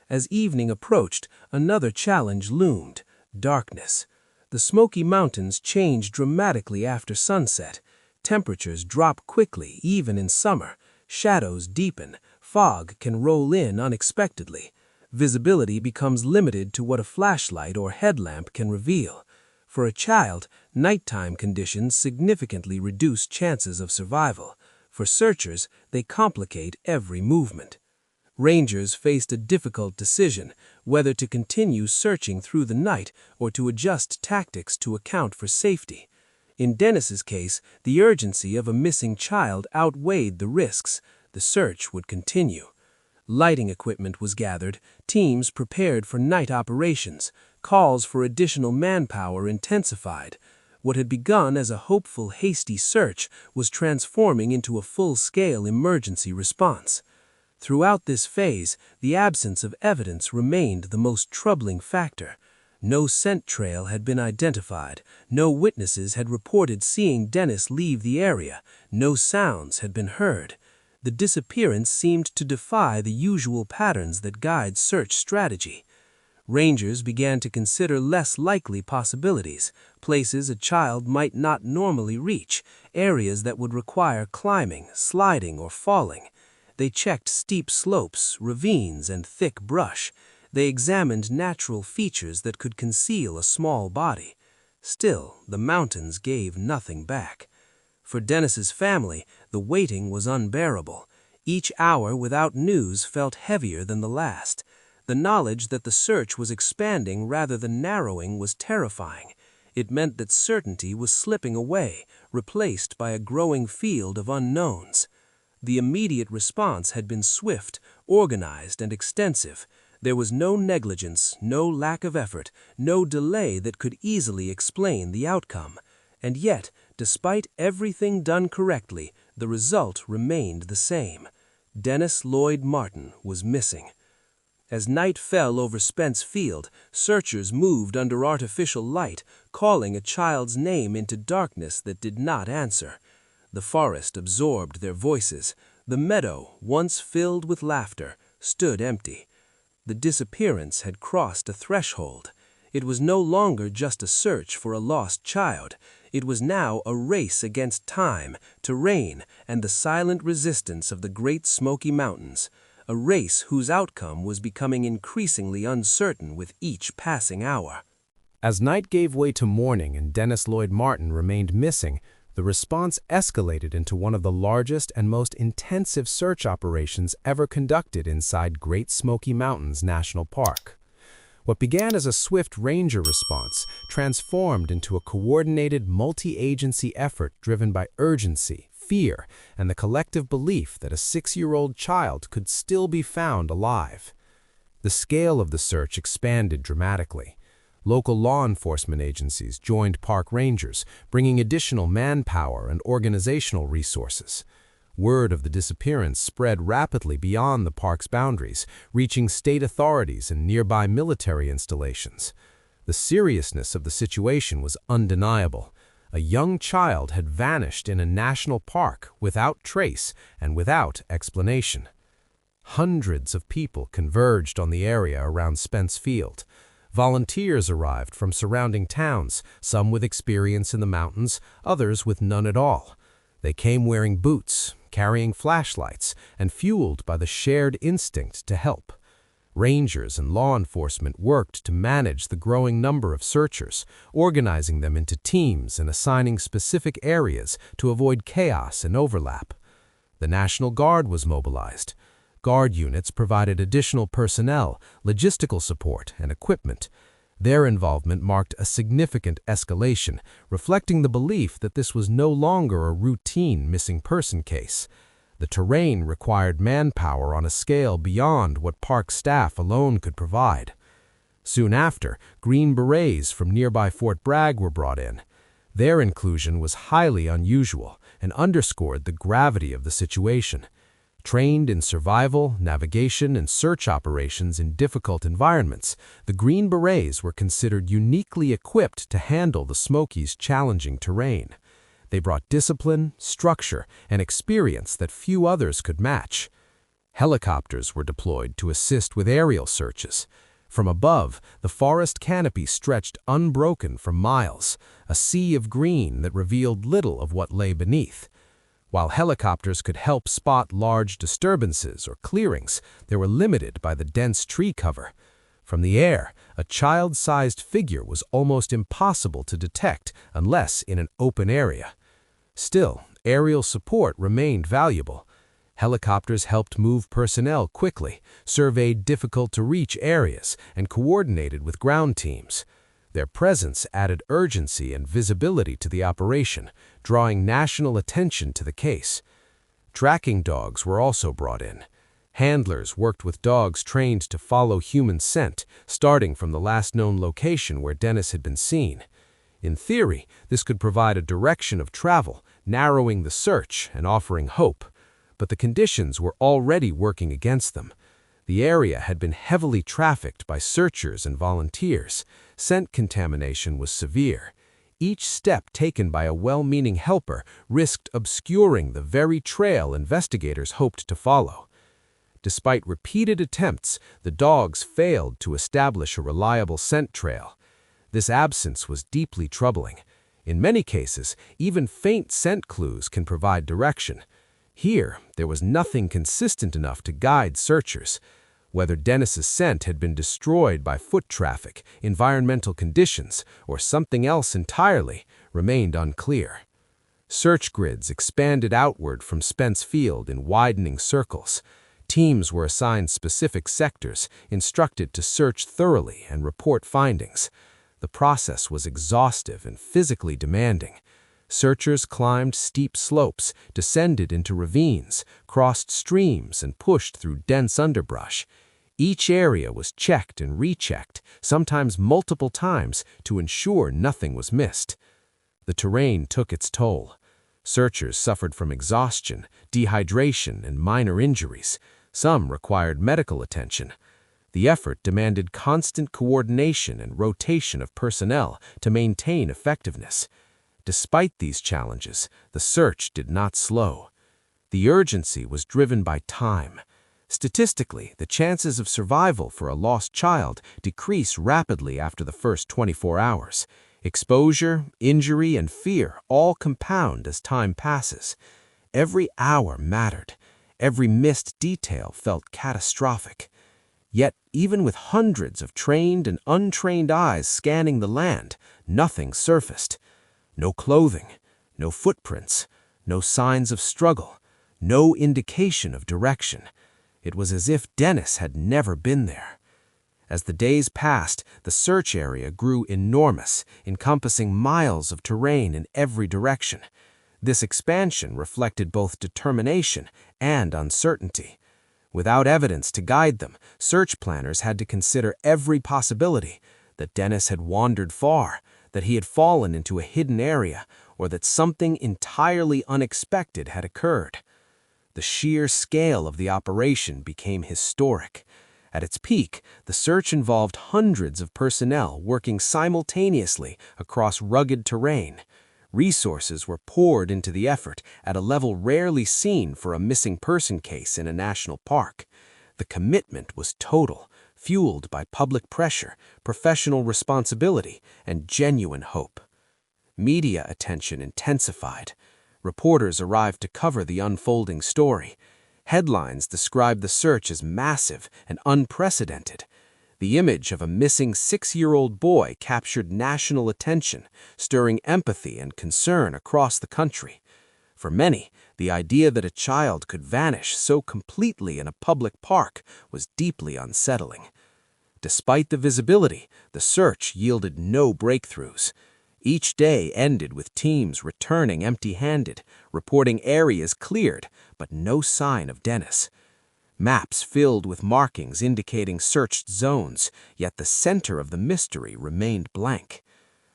As evening approached, another challenge loomed: darkness. The Smoky Mountains change dramatically after sunset. Temperatures drop quickly, even in summer. Shadows deepen. Fog can roll in unexpectedly. Visibility becomes limited to what a flashlight or headlamp can reveal. For a child, nighttime conditions significantly reduce chances of survival. For searchers, they complicate every movement. Rangers faced a difficult decision, whether to continue searching through the night or to adjust tactics to account for safety. In Dennis's case, the urgency of a missing child outweighed the risks. The search would continue. Lighting equipment was gathered, teams prepared for night operations, calls for additional manpower intensified. What had begun as a hopeful, hasty search was transforming into a full-scale emergency response. Throughout this phase, the absence of evidence remained the most troubling factor. No scent trail had been identified, no witnesses had reported seeing Dennis leave the area, no sounds had been heard. The disappearance seemed to defy the usual patterns that guide search strategy. Rangers began to consider less likely possibilities, places a child might not normally reach, areas that would require climbing, sliding, or falling. They checked steep slopes, ravines, and thick brush. They examined natural features that could conceal a small body. Still, the mountains gave nothing back. For Dennis's family, the waiting was unbearable. Each hour without news felt heavier than the last. The knowledge that the search was expanding rather than narrowing was terrifying. It meant that certainty was slipping away, replaced by a growing field of unknowns. The immediate response had been swift, organized, and extensive. There was no negligence, no lack of effort, no delay that could easily explain the outcome. And yet, despite everything done correctly, the result remained the same. Dennis Lloyd Martin was missing. As night fell over Spence Field, searchers moved under artificial light, calling a child's name into darkness that did not answer. The forest absorbed their voices. The meadow, once filled with laughter, stood empty. The disappearance had crossed a threshold. It was no longer just a search for a lost child. It was now a race against time, terrain, and the silent resistance of the Great Smoky Mountains. A race whose outcome was becoming increasingly uncertain with each passing hour. As night gave way to morning and Dennis Lloyd Martin remained missing, the response escalated into one of the largest and most intensive search operations ever conducted inside Great Smoky Mountains National Park. What began as a swift ranger response transformed into a coordinated multi-agency effort driven by urgency, fear, and the collective belief that a 6-year-old child could still be found alive. The scale of the search expanded dramatically. Local law enforcement agencies joined park rangers, bringing additional manpower and organizational resources. Word of the disappearance spread rapidly beyond the park's boundaries, reaching state authorities and nearby military installations. The seriousness of the situation was undeniable. A young child had vanished in a national park without trace and without explanation. Hundreds of people converged on the area around Spence Field. Volunteers arrived from surrounding towns, some with experience in the mountains, others with none at all. They came wearing boots, carrying flashlights, and fueled by the shared instinct to help. Rangers and law enforcement worked to manage the growing number of searchers, organizing them into teams and assigning specific areas to avoid chaos and overlap. The National Guard was mobilized. Guard units provided additional personnel, logistical support, and equipment. Their involvement marked a significant escalation, reflecting the belief that this was no longer a routine missing person case. The terrain required manpower on a scale beyond what park staff alone could provide. Soon after, Green Berets from nearby Fort Bragg were brought in. Their inclusion was highly unusual and underscored the gravity of the situation. Trained in survival, navigation, and search operations in difficult environments, the Green Berets were considered uniquely equipped to handle the Smokies' challenging terrain. They brought discipline, structure, and experience that few others could match. Helicopters were deployed to assist with aerial searches. From above, the forest canopy stretched unbroken for miles, a sea of green that revealed little of what lay beneath. While helicopters could help spot large disturbances or clearings, they were limited by the dense tree cover. From the air, a child-sized figure was almost impossible to detect unless in an open area. Still, aerial support remained valuable. Helicopters helped move personnel quickly, surveyed difficult-to-reach areas, and coordinated with ground teams. Their presence added urgency and visibility to the operation, drawing national attention to the case. Tracking dogs were also brought in. Handlers worked with dogs trained to follow human scent, starting from the last known location where Dennis had been seen. In theory, this could provide a direction of travel, narrowing the search and offering hope. But the conditions were already working against them. The area had been heavily trafficked by searchers and volunteers. Scent contamination was severe. Each step taken by a well-meaning helper risked obscuring the very trail investigators hoped to follow. Despite repeated attempts, the dogs failed to establish a reliable scent trail. This absence was deeply troubling. In many cases, even faint scent clues can provide direction. Here, there was nothing consistent enough to guide searchers. Whether Dennis's scent had been destroyed by foot traffic, environmental conditions, or something else entirely remained unclear. Search grids expanded outward from Spence Field in widening circles. Teams were assigned specific sectors, instructed to search thoroughly and report findings. The process was exhaustive and physically demanding. Searchers climbed steep slopes, descended into ravines, crossed streams, and pushed through dense underbrush. Each area was checked and rechecked, sometimes multiple times, to ensure nothing was missed. The terrain took its toll. Searchers suffered from exhaustion, dehydration, and minor injuries. Some required medical attention. The effort demanded constant coordination and rotation of personnel to maintain effectiveness. Despite these challenges, the search did not slow. The urgency was driven by time. Statistically, the chances of survival for a lost child decrease rapidly after the first 24 hours. Exposure, injury, and fear all compound as time passes. Every hour mattered. Every missed detail felt catastrophic. Yet, even with hundreds of trained and untrained eyes scanning the land, nothing surfaced. No clothing, no footprints, no signs of struggle, no indication of direction. It was as if Dennis had never been there. As the days passed, the search area grew enormous, encompassing miles of terrain in every direction. This expansion reflected both determination and uncertainty. Without evidence to guide them, search planners had to consider every possibility: that Dennis had wandered far, that he had fallen into a hidden area, or that something entirely unexpected had occurred. The sheer scale of the operation became historic. At its peak, the search involved hundreds of personnel working simultaneously across rugged terrain. Resources were poured into the effort at a level rarely seen for a missing person case in a national park. The commitment was total, fueled by public pressure, professional responsibility, and genuine hope. Media attention intensified. Reporters arrived to cover the unfolding story. Headlines described the search as massive and unprecedented. The image of a missing 6-year-old boy captured national attention, stirring empathy and concern across the country. For many, the idea that a child could vanish so completely in a public park was deeply unsettling. Despite the visibility, the search yielded no breakthroughs. Each day ended with teams returning empty-handed, reporting areas cleared, but no sign of Dennis. Maps filled with markings indicating searched zones, yet the center of the mystery remained blank.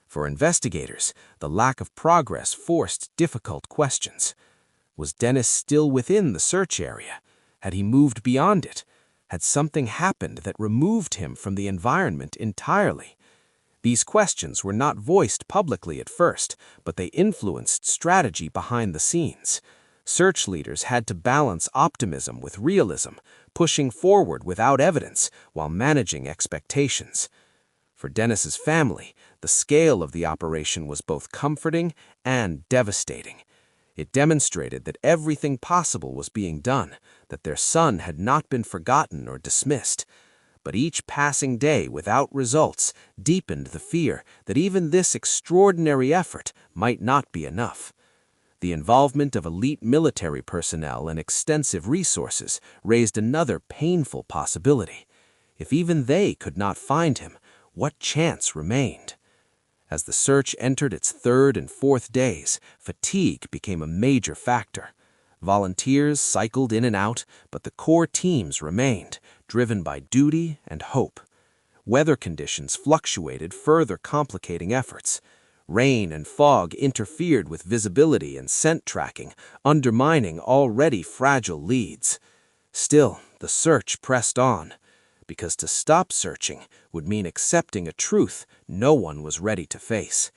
For investigators, the lack of progress forced difficult questions. Was Dennis still within the search area? Had he moved beyond it? Had something happened that removed him from the environment entirely? These questions were not voiced publicly at first, but they influenced strategy behind the scenes. Search leaders had to balance optimism with realism, pushing forward without evidence while managing expectations. For Dennis's family, the scale of the operation was both comforting and devastating. It demonstrated that everything possible was being done, that their son had not been forgotten or dismissed. But each passing day without results deepened the fear that even this extraordinary effort might not be enough. The involvement of elite military personnel and extensive resources raised another painful possibility. If even they could not find him, what chance remained? As the search entered its third and fourth days, fatigue became a major factor. Volunteers cycled in and out, but the core teams remained, driven by duty and hope. Weather conditions fluctuated, further complicating efforts. Rain and fog interfered with visibility and scent tracking, undermining already fragile leads. Still, the search pressed on, because to stop searching would mean accepting a truth no one was ready to face.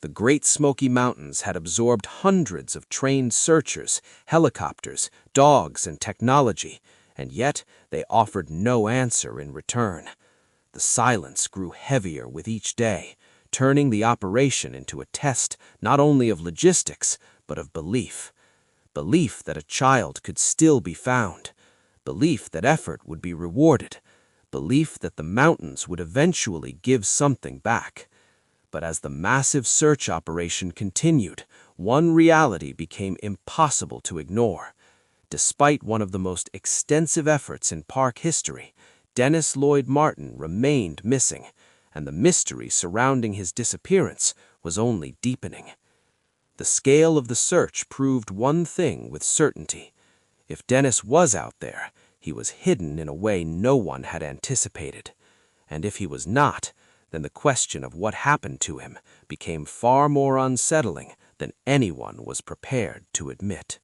The Great Smoky Mountains had absorbed hundreds of trained searchers, helicopters, dogs, and technology, and yet they offered no answer in return. The silence grew heavier with each day, turning the operation into a test not only of logistics, but of belief. Belief that a child could still be found. Belief that effort would be rewarded. Belief that the mountains would eventually give something back. But as the massive search operation continued, one reality became impossible to ignore. Despite one of the most extensive efforts in park history, Dennis Lloyd Martin remained missing, and the mystery surrounding his disappearance was only deepening. The scale of the search proved one thing with certainty. If Dennis was out there, he was hidden in a way no one had anticipated. And if he was not, then the question of what happened to him became far more unsettling than anyone was prepared to admit.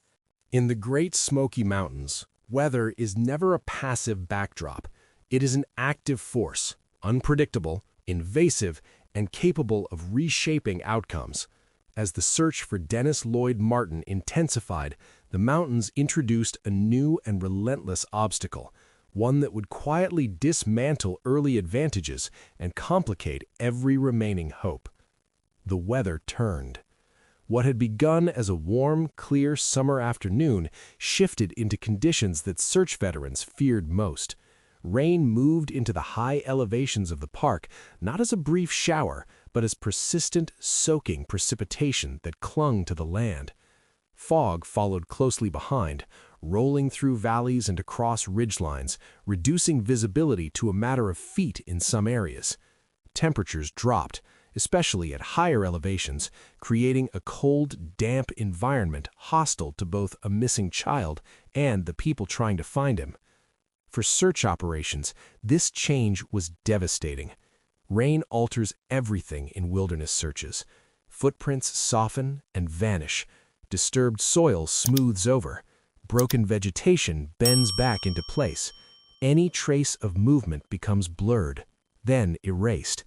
In the Great Smoky Mountains, weather is never a passive backdrop. It is an active force, unpredictable, invasive, and capable of reshaping outcomes. As the search for Dennis Lloyd Martin intensified, the mountains introduced a new and relentless obstacle, one that would quietly dismantle early advantages and complicate every remaining hope. The weather turned. What had begun as a warm, clear summer afternoon shifted into conditions that search veterans feared most. Rain moved into the high elevations of the park, not as a brief shower, but as persistent, soaking precipitation that clung to the land. Fog followed closely behind, rolling through valleys and across ridgelines, reducing visibility to a matter of feet in some areas. Temperatures dropped, especially at higher elevations, creating a cold, damp environment hostile to both a missing child and the people trying to find him. For search operations, this change was devastating. Rain alters everything in wilderness searches. Footprints soften and vanish. Disturbed soil smooths over. Broken vegetation bends back into place. Any trace of movement becomes blurred, then erased.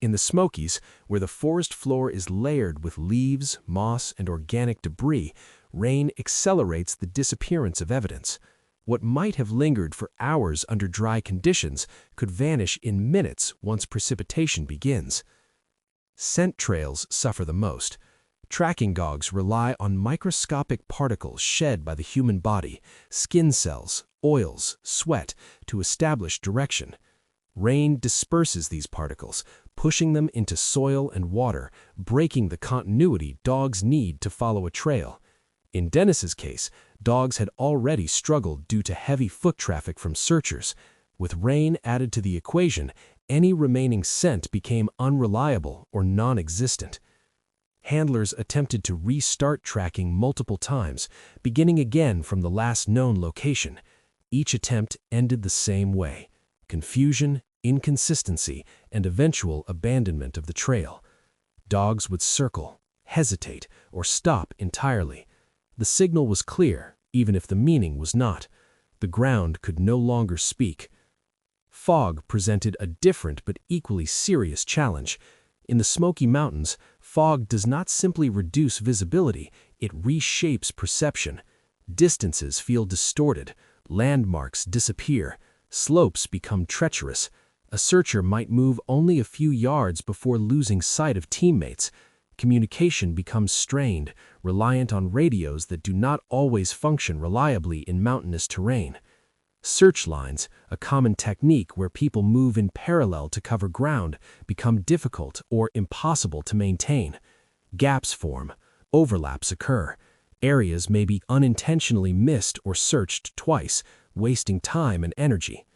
In the Smokies, where the forest floor is layered with leaves, moss, and organic debris, rain accelerates the disappearance of evidence. What might have lingered for hours under dry conditions could vanish in minutes once precipitation begins. Scent trails suffer the most. Tracking dogs rely on microscopic particles shed by the human body, skin cells, oils, sweat, to establish direction. Rain disperses these particles, pushing them into soil and water, breaking the continuity dogs need to follow a trail. In Dennis's case, dogs had already struggled due to heavy foot traffic from searchers. With rain added to the equation, any remaining scent became unreliable or non-existent. Handlers attempted to restart tracking multiple times, beginning again from the last known location. Each attempt ended the same way: confusion, inconsistency, and eventual abandonment of the trail. Dogs would circle, hesitate, or stop entirely. The signal was clear, even if the meaning was not. The ground could no longer speak. Fog presented a different but equally serious challenge. In the Smoky Mountains, fog does not simply reduce visibility, it reshapes perception. Distances feel distorted, landmarks disappear, slopes become treacherous. A searcher might move only a few yards before losing sight of teammates. Communication becomes strained, reliant on radios that do not always function reliably in mountainous terrain. Search lines, a common technique where people move in parallel to cover ground, become difficult or impossible to maintain. Gaps form, overlaps occur. Areas may be unintentionally missed or searched twice, wasting time and energy.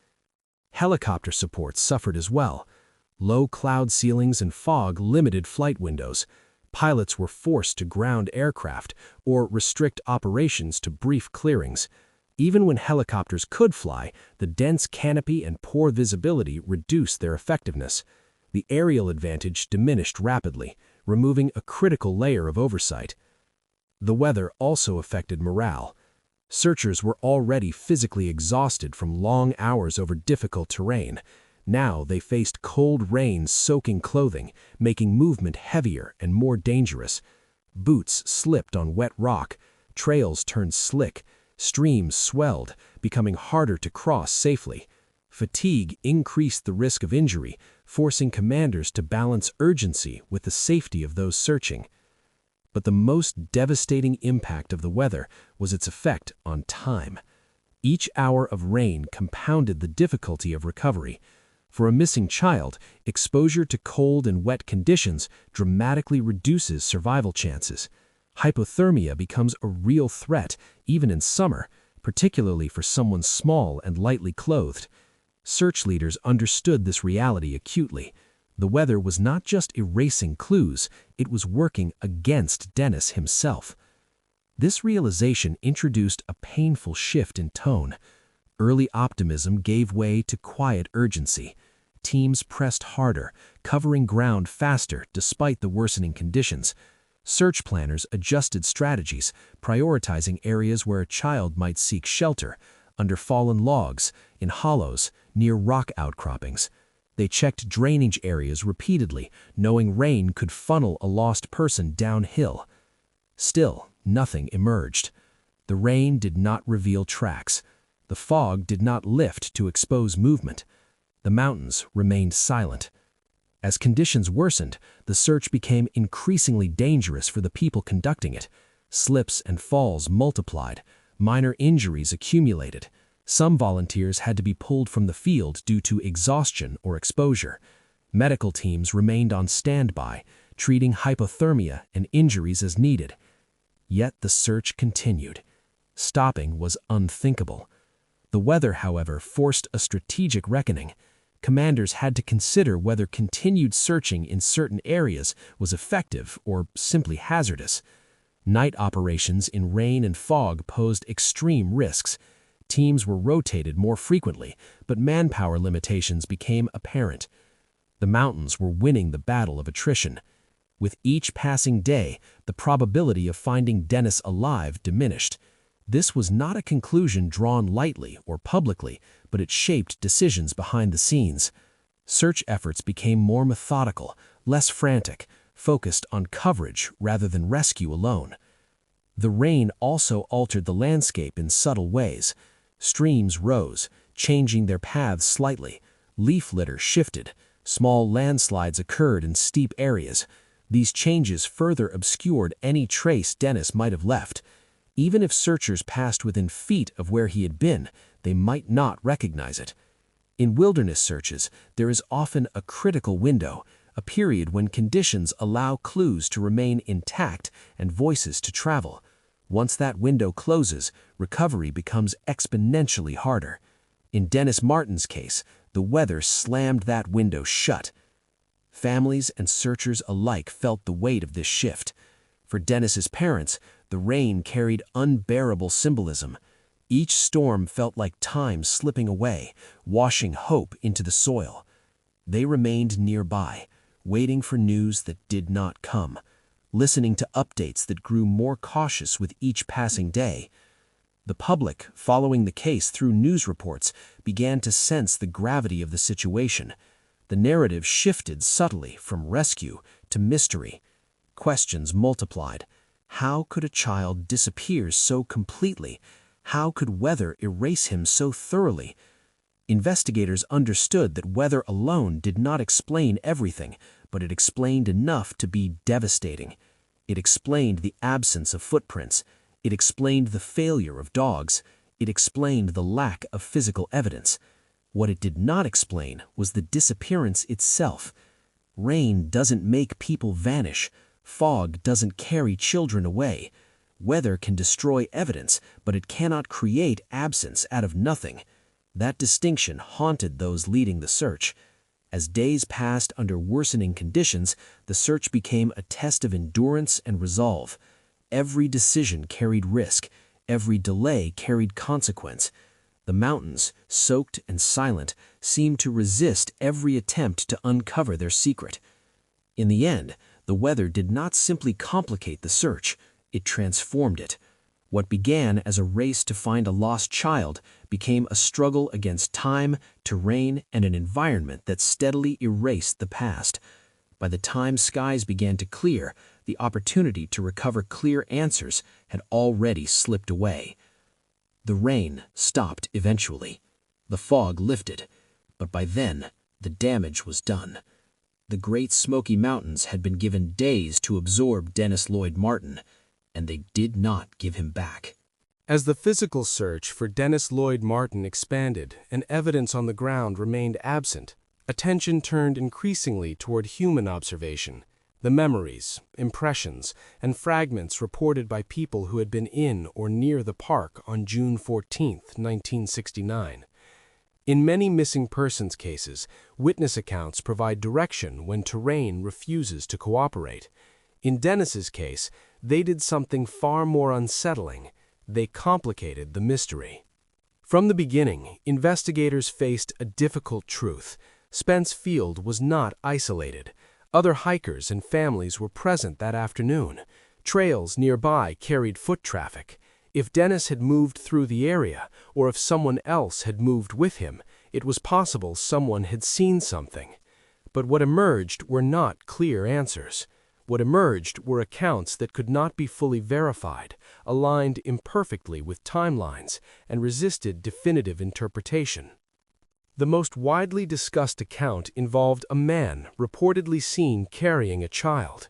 Helicopter support suffered as well. Low cloud ceilings and fog limited flight windows. Pilots were forced to ground aircraft or restrict operations to brief clearings. Even when helicopters could fly, the dense canopy and poor visibility reduced their effectiveness. The aerial advantage diminished rapidly, removing a critical layer of oversight. The weather also affected morale. Searchers were already physically exhausted from long hours over difficult terrain. Now they faced cold rain soaking clothing, making movement heavier and more dangerous. Boots slipped on wet rock, trails turned slick, streams swelled, becoming harder to cross safely. Fatigue increased the risk of injury, forcing commanders to balance urgency with the safety of those searching. But the most devastating impact of the weather was its effect on time. Each hour of rain compounded the difficulty of recovery. For a missing child, exposure to cold and wet conditions dramatically reduces survival chances. Hypothermia becomes a real threat, even in summer, particularly for someone small and lightly clothed. Search leaders understood this reality acutely. The weather was not just erasing clues, it was working against Dennis himself. This realization introduced a painful shift in tone. Early optimism gave way to quiet urgency. Teams pressed harder, covering ground faster despite the worsening conditions. Search planners adjusted strategies, prioritizing areas where a child might seek shelter, under fallen logs, in hollows, near rock outcroppings. They checked drainage areas repeatedly, knowing rain could funnel a lost person downhill. Still, nothing emerged. The rain did not reveal tracks. The fog did not lift to expose movement. The mountains remained silent. As conditions worsened, the search became increasingly dangerous for the people conducting it. Slips and falls multiplied. Minor injuries accumulated. Some volunteers had to be pulled from the field due to exhaustion or exposure. Medical teams remained on standby, treating hypothermia and injuries as needed. Yet the search continued. Stopping was unthinkable. The weather, however, forced a strategic reckoning. Commanders had to consider whether continued searching in certain areas was effective or simply hazardous. Night operations in rain and fog posed extreme risks. Teams were rotated more frequently, but manpower limitations became apparent. The mountains were winning the battle of attrition. With each passing day, the probability of finding Dennis alive diminished. This was not a conclusion drawn lightly or publicly, but it shaped decisions behind the scenes. Search efforts became more methodical, less frantic, focused on coverage rather than rescue alone. The rain also altered the landscape in subtle ways. Streams rose, changing their paths slightly. Leaf litter shifted. Small landslides occurred in steep areas. These changes further obscured any trace Dennis might have left. Even if searchers passed within feet of where he had been, they might not recognize it. In wilderness searches, there is often a critical window, a period when conditions allow clues to remain intact and voices to travel. Once that window closes, recovery becomes exponentially harder. In Dennis Martin's case, the weather slammed that window shut. Families and searchers alike felt the weight of this shift. For Dennis's parents, the rain carried unbearable symbolism. Each storm felt like time slipping away, washing hope into the soil. They remained nearby, waiting for news that did not come, listening to updates that grew more cautious with each passing day. The public, following the case through news reports, began to sense the gravity of the situation. The narrative shifted subtly from rescue to mystery. Questions multiplied. How could a child disappear so completely? How could weather erase him so thoroughly? Investigators understood that weather alone did not explain everything, but it explained enough to be devastating. It explained the absence of footprints. It explained the failure of dogs. It explained the lack of physical evidence. What it did not explain was the disappearance itself. Rain doesn't make people vanish. Fog doesn't carry children away. Weather can destroy evidence, but it cannot create absence out of nothing. That distinction haunted those leading the search. As days passed under worsening conditions, the search became a test of endurance and resolve. Every decision carried risk. Every delay carried consequence. The mountains, soaked and silent, seemed to resist every attempt to uncover their secret. In the end, the weather did not simply complicate the search, it transformed it. What began as a race to find a lost child became a struggle against time, terrain, and an environment that steadily erased the past. By the time skies began to clear, the opportunity to recover clear answers had already slipped away. The rain stopped eventually. The fog lifted, but by then, the damage was done. The Great Smoky Mountains had been given days to absorb Dennis Lloyd Martin, and they did not give him back. As the physical search for Dennis Lloyd Martin expanded and evidence on the ground remained absent, attention turned increasingly toward human observation. The memories, impressions, and fragments reported by people who had been in or near the park on June 14, 1969. In many missing persons cases, witness accounts provide direction when terrain refuses to cooperate. In Dennis's case, they did something far more unsettling. They complicated the mystery. From the beginning, investigators faced a difficult truth. Spence Field was not isolated. Other hikers and families were present that afternoon. Trails nearby carried foot traffic. If Dennis had moved through the area, or if someone else had moved with him, it was possible someone had seen something. But what emerged were not clear answers. What emerged were accounts that could not be fully verified, aligned imperfectly with timelines, and resisted definitive interpretation. The most widely discussed account involved a man reportedly seen carrying a child.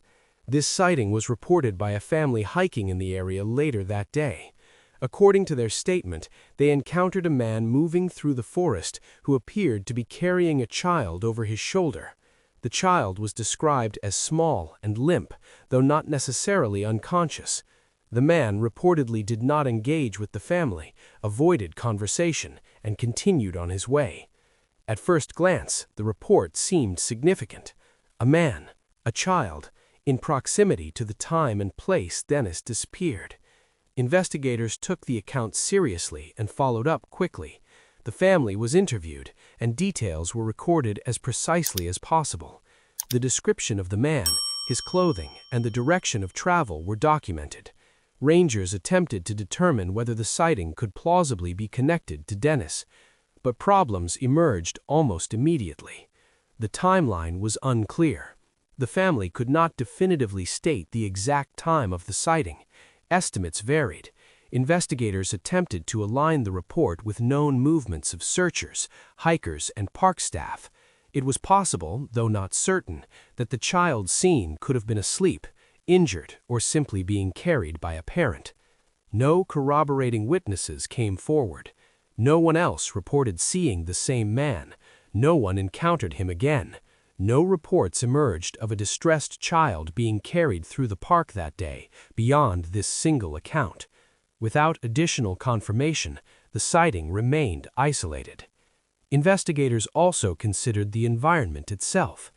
This sighting was reported by a family hiking in the area later that day. According to their statement, they encountered a man moving through the forest who appeared to be carrying a child over his shoulder. The child was described as small and limp, though not necessarily unconscious. The man reportedly did not engage with the family, avoided conversation, and continued on his way. At first glance, the report seemed significant. A man, a child, in proximity to the time and place Dennis disappeared. Investigators took the account seriously and followed up quickly. The family was interviewed, and details were recorded as precisely as possible. The description of the man, his clothing, and the direction of travel were documented. Rangers attempted to determine whether the sighting could plausibly be connected to Dennis, but problems emerged almost immediately. The timeline was unclear. The family could not definitively state the exact time of the sighting. Estimates varied. Investigators attempted to align the report with known movements of searchers, hikers, and park staff. It was possible, though not certain, that the child seen could have been asleep, injured, or simply being carried by a parent. No corroborating witnesses came forward. No one else reported seeing the same man. No one encountered him again. No reports emerged of a distressed child being carried through the park that day, beyond this single account. Without additional confirmation, the sighting remained isolated. Investigators also considered the environment itself.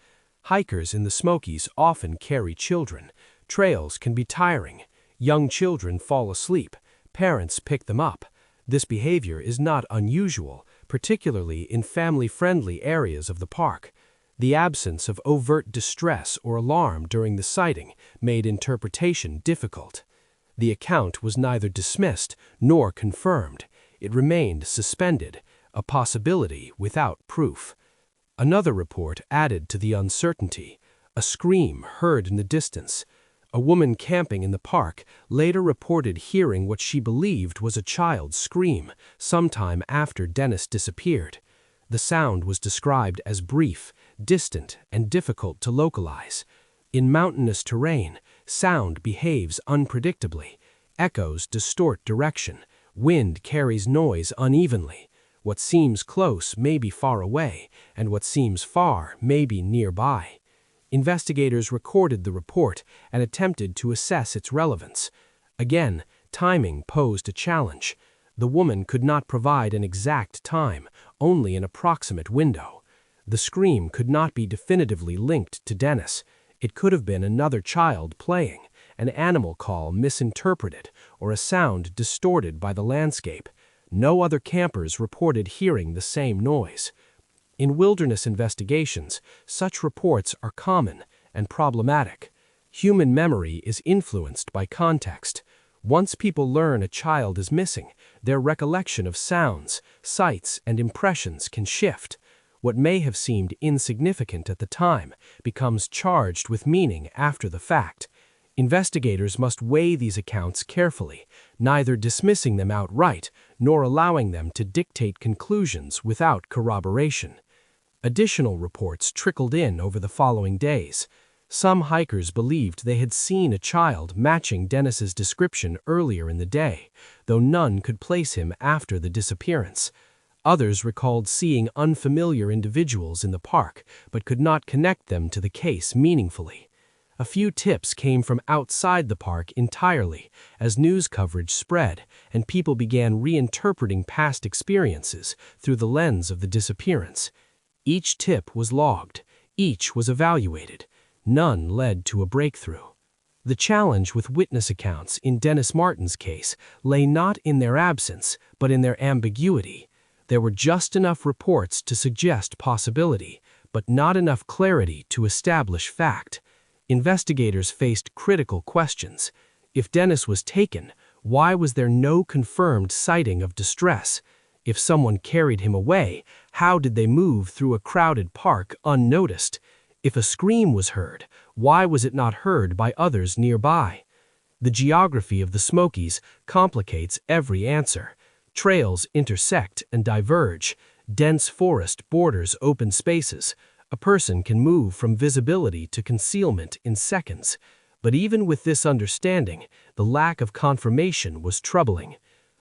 Hikers in the Smokies often carry children. Trails can be tiring. Young children fall asleep. Parents pick them up. This behavior is not unusual, particularly in family-friendly areas of the park. The absence of overt distress or alarm during the sighting made interpretation difficult. The account was neither dismissed nor confirmed. It remained suspended, a possibility without proof. Another report added to the uncertainty, a scream heard in the distance. A woman camping in the park later reported hearing what she believed was a child's scream sometime after Dennis disappeared. The sound was described as brief, distant, and difficult to localize. In mountainous terrain, sound behaves unpredictably. Echoes distort direction. Wind carries noise unevenly. What seems close may be far away, and what seems far may be nearby. Investigators recorded the report and attempted to assess its relevance. Again, timing posed a challenge. The woman could not provide an exact time, only an approximate window. The scream could not be definitively linked to Dennis. It could have been another child playing, an animal call misinterpreted, or a sound distorted by the landscape. No other campers reported hearing the same noise. In wilderness investigations, such reports are common and problematic. Human memory is influenced by context. Once people learn a child is missing, their recollection of sounds, sights, and impressions can shift. What may have seemed insignificant at the time becomes charged with meaning after the fact. Investigators must weigh these accounts carefully, neither dismissing them outright nor allowing them to dictate conclusions without corroboration. Additional reports trickled in over the following days. Some hikers believed they had seen a child matching Dennis's description earlier in the day, though none could place him after the disappearance. Others recalled seeing unfamiliar individuals in the park, but could not connect them to the case meaningfully. A few tips came from outside the park entirely, as news coverage spread and people began reinterpreting past experiences through the lens of the disappearance. Each tip was logged, each was evaluated. None led to a breakthrough. The challenge with witness accounts in Dennis Martin's case lay not in their absence, but in their ambiguity. There were just enough reports to suggest possibility, but not enough clarity to establish fact. Investigators faced critical questions. If Dennis was taken, why was there no confirmed sighting of distress? If someone carried him away, how did they move through a crowded park unnoticed? If a scream was heard, why was it not heard by others nearby? The geography of the Smokies complicates every answer. Trails intersect and diverge. Dense forest borders open spaces. A person can move from visibility to concealment in seconds. But even with this understanding, the lack of confirmation was troubling.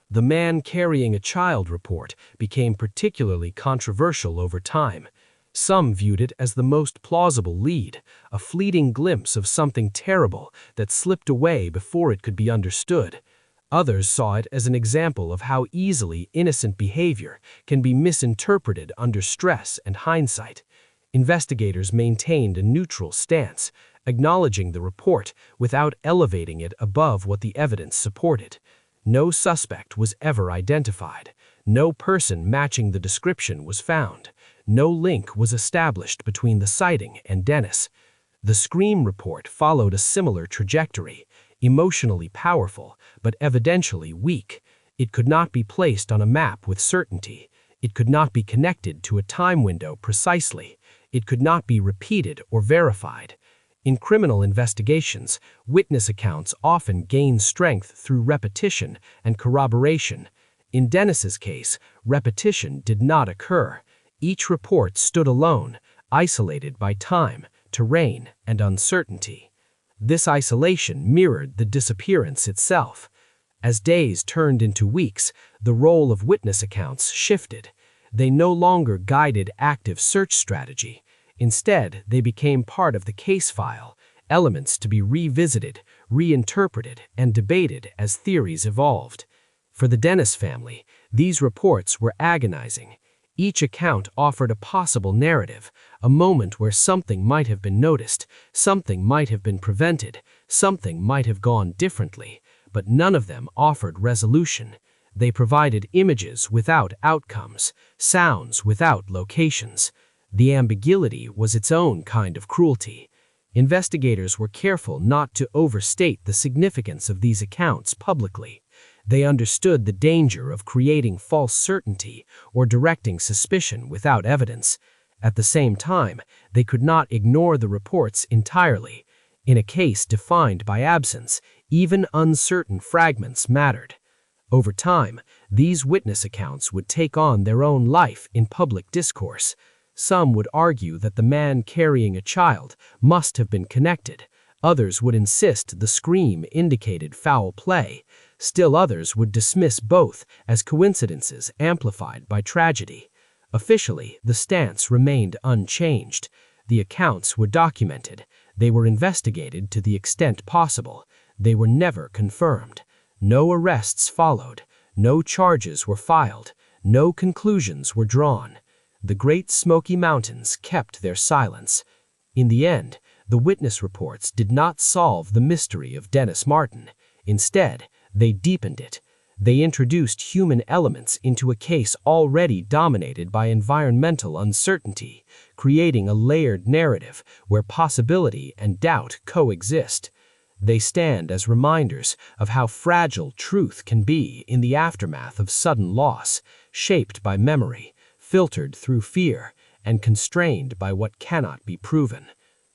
The man carrying a child report became particularly controversial over time. Some viewed it as the most plausible lead, a fleeting glimpse of something terrible that slipped away before it could be understood. Others saw it as an example of how easily innocent behavior can be misinterpreted under stress and hindsight. Investigators maintained a neutral stance, acknowledging the report without elevating it above what the evidence supported. No suspect was ever identified. No person matching the description was found. No link was established between the sighting and Dennis. The scream report followed a similar trajectory, emotionally powerful, but evidentially weak. It could not be placed on a map with certainty. It could not be connected to a time window precisely. It could not be repeated or verified. In criminal investigations, witness accounts often gain strength through repetition and corroboration. In Dennis's case, repetition did not occur. Each report stood alone, isolated by time, terrain, and uncertainty. This isolation mirrored the disappearance itself. As days turned into weeks, the role of witness accounts shifted. They no longer guided active search strategy. Instead, they became part of the case file, elements to be revisited, reinterpreted, and debated as theories evolved. For the Dennis family, these reports were agonizing. Each account offered a possible narrative, a moment where something might have been noticed, something might have been prevented, something might have gone differently, but none of them offered resolution. They provided images without outcomes, sounds without locations. The ambiguity was its own kind of cruelty. Investigators were careful not to overstate the significance of these accounts publicly. They understood the danger of creating false certainty or directing suspicion without evidence. At the same time, they could not ignore the reports entirely. In a case defined by absence, even uncertain fragments mattered. Over time, these witness accounts would take on their own life in public discourse. Some would argue that the man carrying a child must have been connected. Others would insist the scream indicated foul play. Still others would dismiss both as coincidences amplified by tragedy. Officially, the stance remained unchanged. The accounts were documented. They were investigated to the extent possible. They were never confirmed. No arrests followed. No charges were filed. No conclusions were drawn. The Great Smoky Mountains kept their silence. In the end, the witness reports did not solve the mystery of Dennis Martin. Instead, they deepened it. They introduced human elements into a case already dominated by environmental uncertainty, creating a layered narrative where possibility and doubt coexist. They stand as reminders of how fragile truth can be in the aftermath of sudden loss, shaped by memory, filtered through fear, and constrained by what cannot be proven.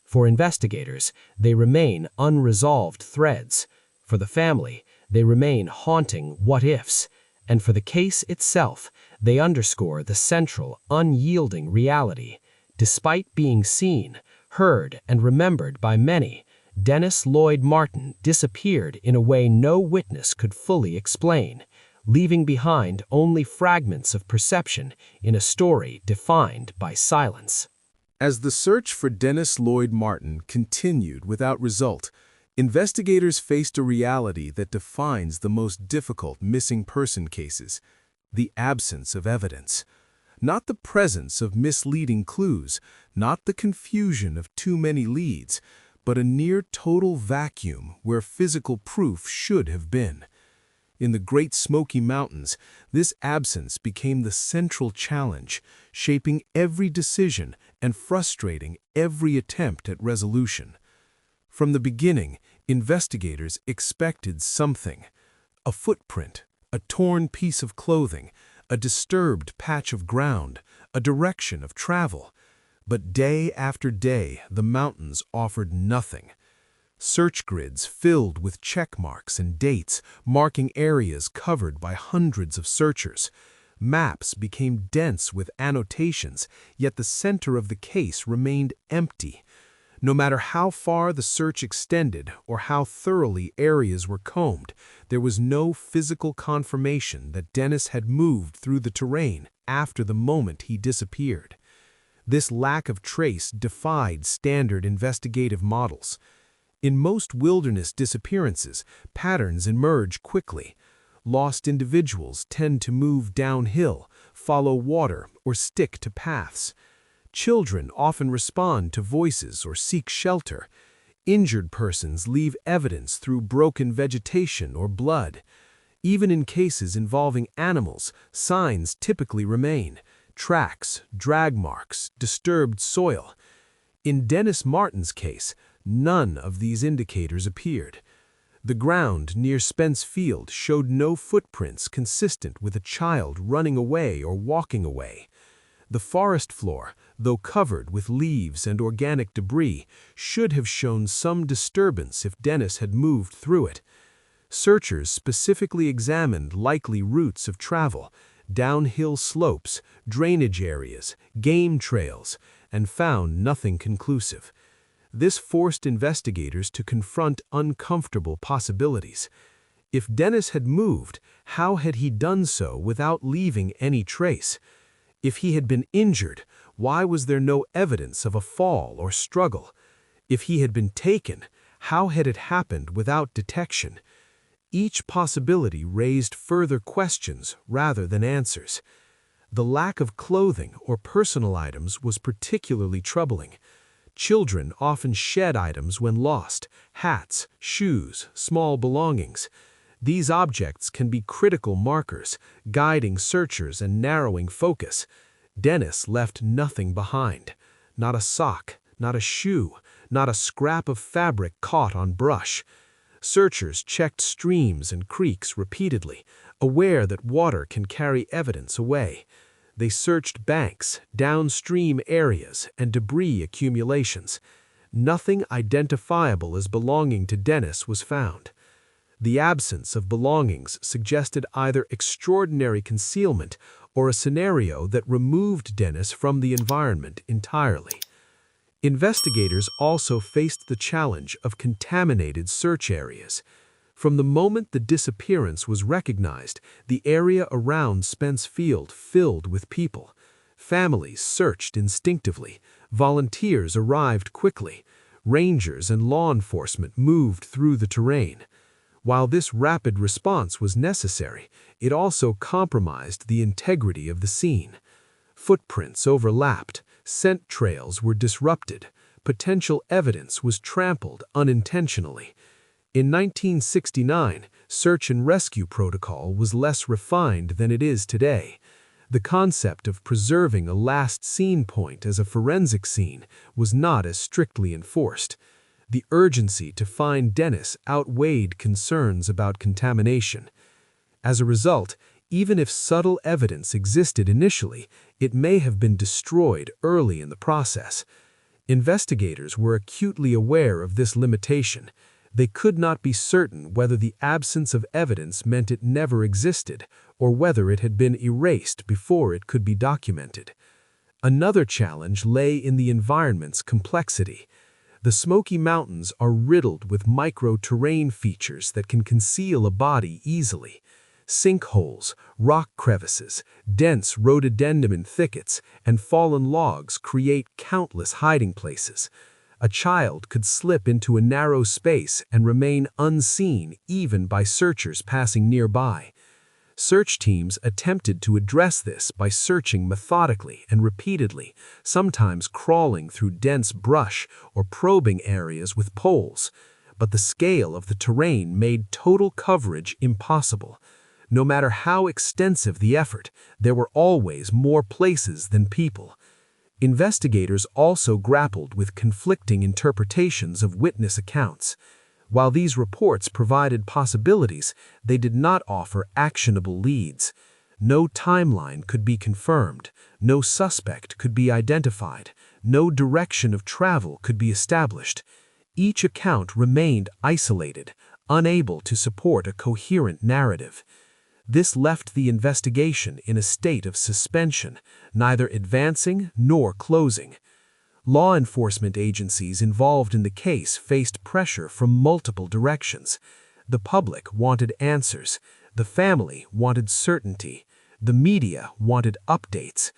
For investigators, they remain unresolved threads. For the family, they remain haunting what-ifs. And for the case itself, they underscore the central, unyielding reality. Despite being seen, heard, and remembered by many, Dennis Lloyd Martin disappeared in a way no witness could fully explain, leaving behind only fragments of perception in a story defined by silence. As the search for Dennis Lloyd Martin continued without result, investigators faced a reality that defines the most difficult missing person cases: the absence of evidence. Not the presence of misleading clues, not the confusion of too many leads, but a near-total vacuum where physical proof should have been. In the Great Smoky Mountains, this absence became the central challenge, shaping every decision and frustrating every attempt at resolution. From the beginning, investigators expected something: a footprint, a torn piece of clothing, a disturbed patch of ground, a direction of travel. But day after day, the mountains offered nothing. Search grids filled with check marks and dates, marking areas covered by hundreds of searchers. Maps became dense with annotations, yet the center of the case remained empty. No matter how far the search extended or how thoroughly areas were combed, there was no physical confirmation that Dennis had moved through the terrain after the moment he disappeared. This lack of trace defied standard investigative models. In most wilderness disappearances, patterns emerge quickly. Lost individuals tend to move downhill, follow water, or stick to paths. Children often respond to voices or seek shelter. Injured persons leave evidence through broken vegetation or blood. Even in cases involving animals, signs typically remain: tracks, drag marks, disturbed soil. In Dennis Martin's case, none of these indicators appeared. The ground near Spence Field showed no footprints consistent with a child running away or walking away. The forest floor, though covered with leaves and organic debris, should have shown some disturbance if Dennis had moved through it. Searchers specifically examined likely routes of travel, downhill slopes, drainage areas, game trails, and found nothing conclusive. This forced investigators to confront uncomfortable possibilities. If Dennis had moved, how had he done so without leaving any trace? If he had been injured, why was there no evidence of a fall or struggle? If he had been taken, how had it happened without detection? Each possibility raised further questions rather than answers. The lack of clothing or personal items was particularly troubling. Children often shed items when lost: hats, shoes, small belongings. These objects can be critical markers, guiding searchers and narrowing focus. Dennis left nothing behind. Not a sock, not a shoe, not a scrap of fabric caught on brush. Searchers checked streams and creeks repeatedly, aware that water can carry evidence away. They searched banks, downstream areas, and debris accumulations. Nothing identifiable as belonging to Dennis was found. The absence of belongings suggested either extraordinary concealment or a scenario that removed Dennis from the environment entirely. Investigators also faced the challenge of contaminated search areas. From the moment the disappearance was recognized, the area around Spence Field filled with people. Families searched instinctively. Volunteers arrived quickly. Rangers and law enforcement moved through the terrain. While this rapid response was necessary, it also compromised the integrity of the scene. Footprints overlapped, scent trails were disrupted, potential evidence was trampled unintentionally. In 1969, search and rescue protocol was less refined than it is today. The concept of preserving a last scene point as a forensic scene was not as strictly enforced. The urgency to find Dennis outweighed concerns about contamination. As a result, even if subtle evidence existed initially, it may have been destroyed early in the process. Investigators were acutely aware of this limitation. They could not be certain whether the absence of evidence meant it never existed, or whether it had been erased before it could be documented. Another challenge lay in the environment's complexity. The Smoky Mountains are riddled with micro-terrain features that can conceal a body easily. Sinkholes, rock crevices, dense rhododendron thickets, and fallen logs create countless hiding places. A child could slip into a narrow space and remain unseen even by searchers passing nearby. Search teams attempted to address this by searching methodically and repeatedly, sometimes crawling through dense brush or probing areas with poles. But the scale of the terrain made total coverage impossible. No matter how extensive the effort, there were always more places than people. Investigators also grappled with conflicting interpretations of witness accounts. While these reports provided possibilities, they did not offer actionable leads. No timeline could be confirmed, no suspect could be identified, no direction of travel could be established. Each account remained isolated, unable to support a coherent narrative. This left the investigation in a state of suspension, neither advancing nor closing. Law enforcement agencies involved in the case faced pressure from multiple directions. The public wanted answers, the family wanted certainty, the media wanted updates.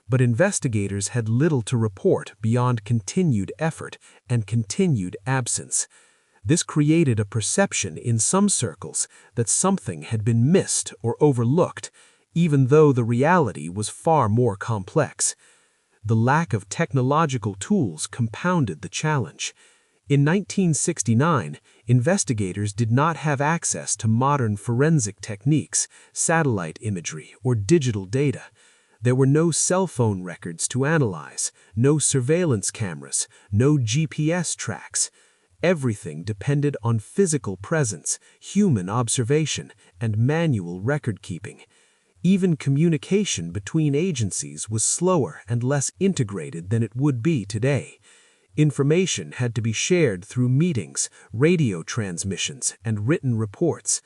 But investigators had little to report beyond continued effort and continued absence. This created a perception in some circles that something had been missed or overlooked, even though the reality was far more complex. The lack of technological tools compounded the challenge. In 1969, investigators did not have access to modern forensic techniques, satellite imagery, or digital data. There were no cell phone records to analyze, no surveillance cameras, no GPS tracks. Everything depended on physical presence, human observation, and manual record-keeping. Even communication between agencies was slower and less integrated than it would be today. Information had to be shared through meetings, radio transmissions, and written reports.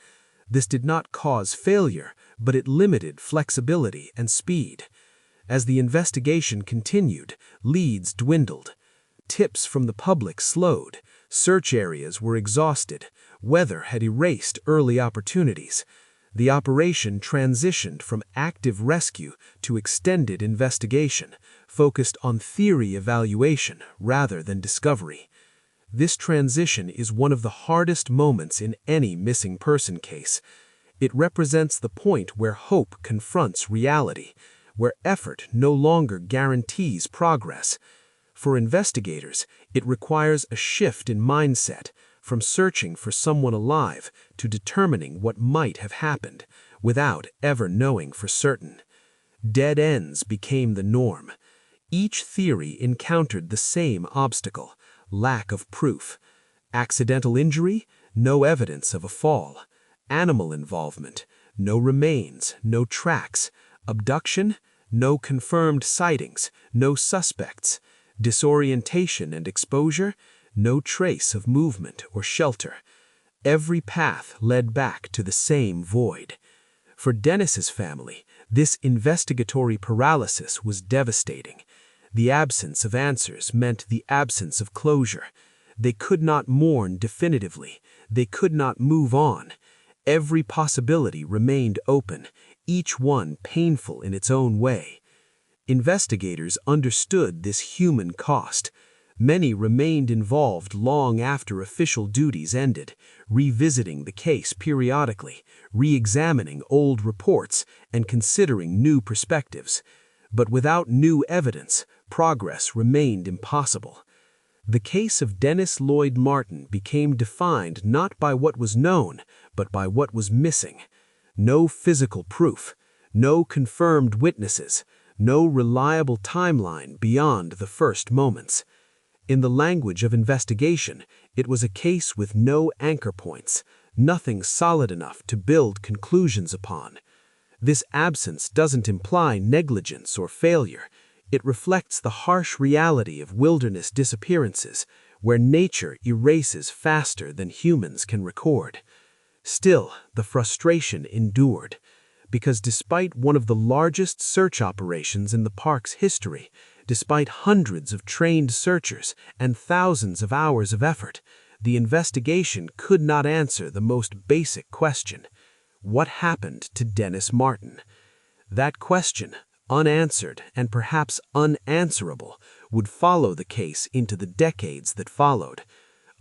This did not cause failure, but it limited flexibility and speed. As the investigation continued, leads dwindled. Tips from the public slowed. Search areas were exhausted. Weather had erased early opportunities. The operation transitioned from active rescue to extended investigation, focused on theory evaluation rather than discovery. This transition is one of the hardest moments in any missing person case. It represents the point where hope confronts reality, where effort no longer guarantees progress. For investigators, it requires a shift in mindset, from searching for someone alive to determining what might have happened, without ever knowing for certain. Dead ends became the norm. Each theory encountered the same obstacle: lack of proof. Accidental injury? No evidence of a fall. Animal involvement? No remains, no tracks. Abduction? No confirmed sightings, no suspects. Disorientation and exposure? No trace of movement or shelter. Every path led back to the same void. For Dennis's family, this investigatory paralysis was devastating. The absence of answers meant the absence of closure. They could not mourn definitively. They could not move on. Every possibility remained open, each one painful in its own way. Investigators understood this human cost. Many remained involved long after official duties ended, revisiting the case periodically, re-examining old reports, and considering new perspectives. But without new evidence, progress remained impossible. The case of Dennis Lloyd Martin became defined not by what was known, but by what was missing. No physical proof, no confirmed witnesses, no reliable timeline beyond the first moments. In the language of investigation, it was a case with no anchor points, nothing solid enough to build conclusions upon. This absence doesn't imply negligence or failure. It reflects the harsh reality of wilderness disappearances, where nature erases faster than humans can record. Still, the frustration endured, because despite one of the largest search operations in the park's history, despite hundreds of trained searchers and thousands of hours of effort, the investigation could not answer the most basic question: What happened to Dennis Martin? That question, unanswered and perhaps unanswerable, would follow the case into the decades that followed.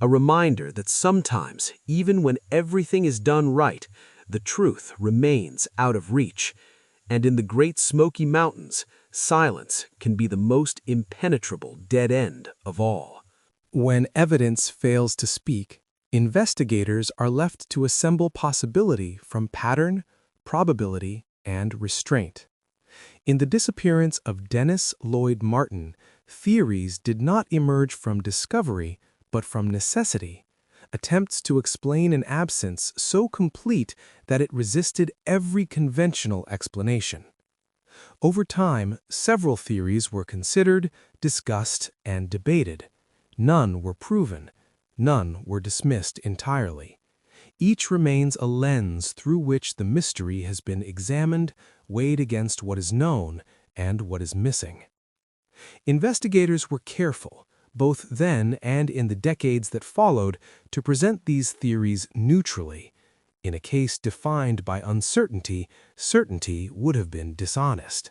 A reminder that sometimes, even when everything is done right, the truth remains out of reach. And in the Great Smoky Mountains, silence can be the most impenetrable dead end of all. When evidence fails to speak, investigators are left to assemble possibility from pattern, probability, and restraint. In the disappearance of Dennis Lloyd Martin, theories did not emerge from discovery, but from necessity. Attempts to explain an absence so complete that it resisted every conventional explanation. Over time, several theories were considered, discussed, and debated. None were proven. None were dismissed entirely. Each remains a lens through which the mystery has been examined, weighed against what is known and what is missing. Investigators were careful, both then and in the decades that followed, to present these theories neutrally. In a case defined by uncertainty, certainty would have been dishonest.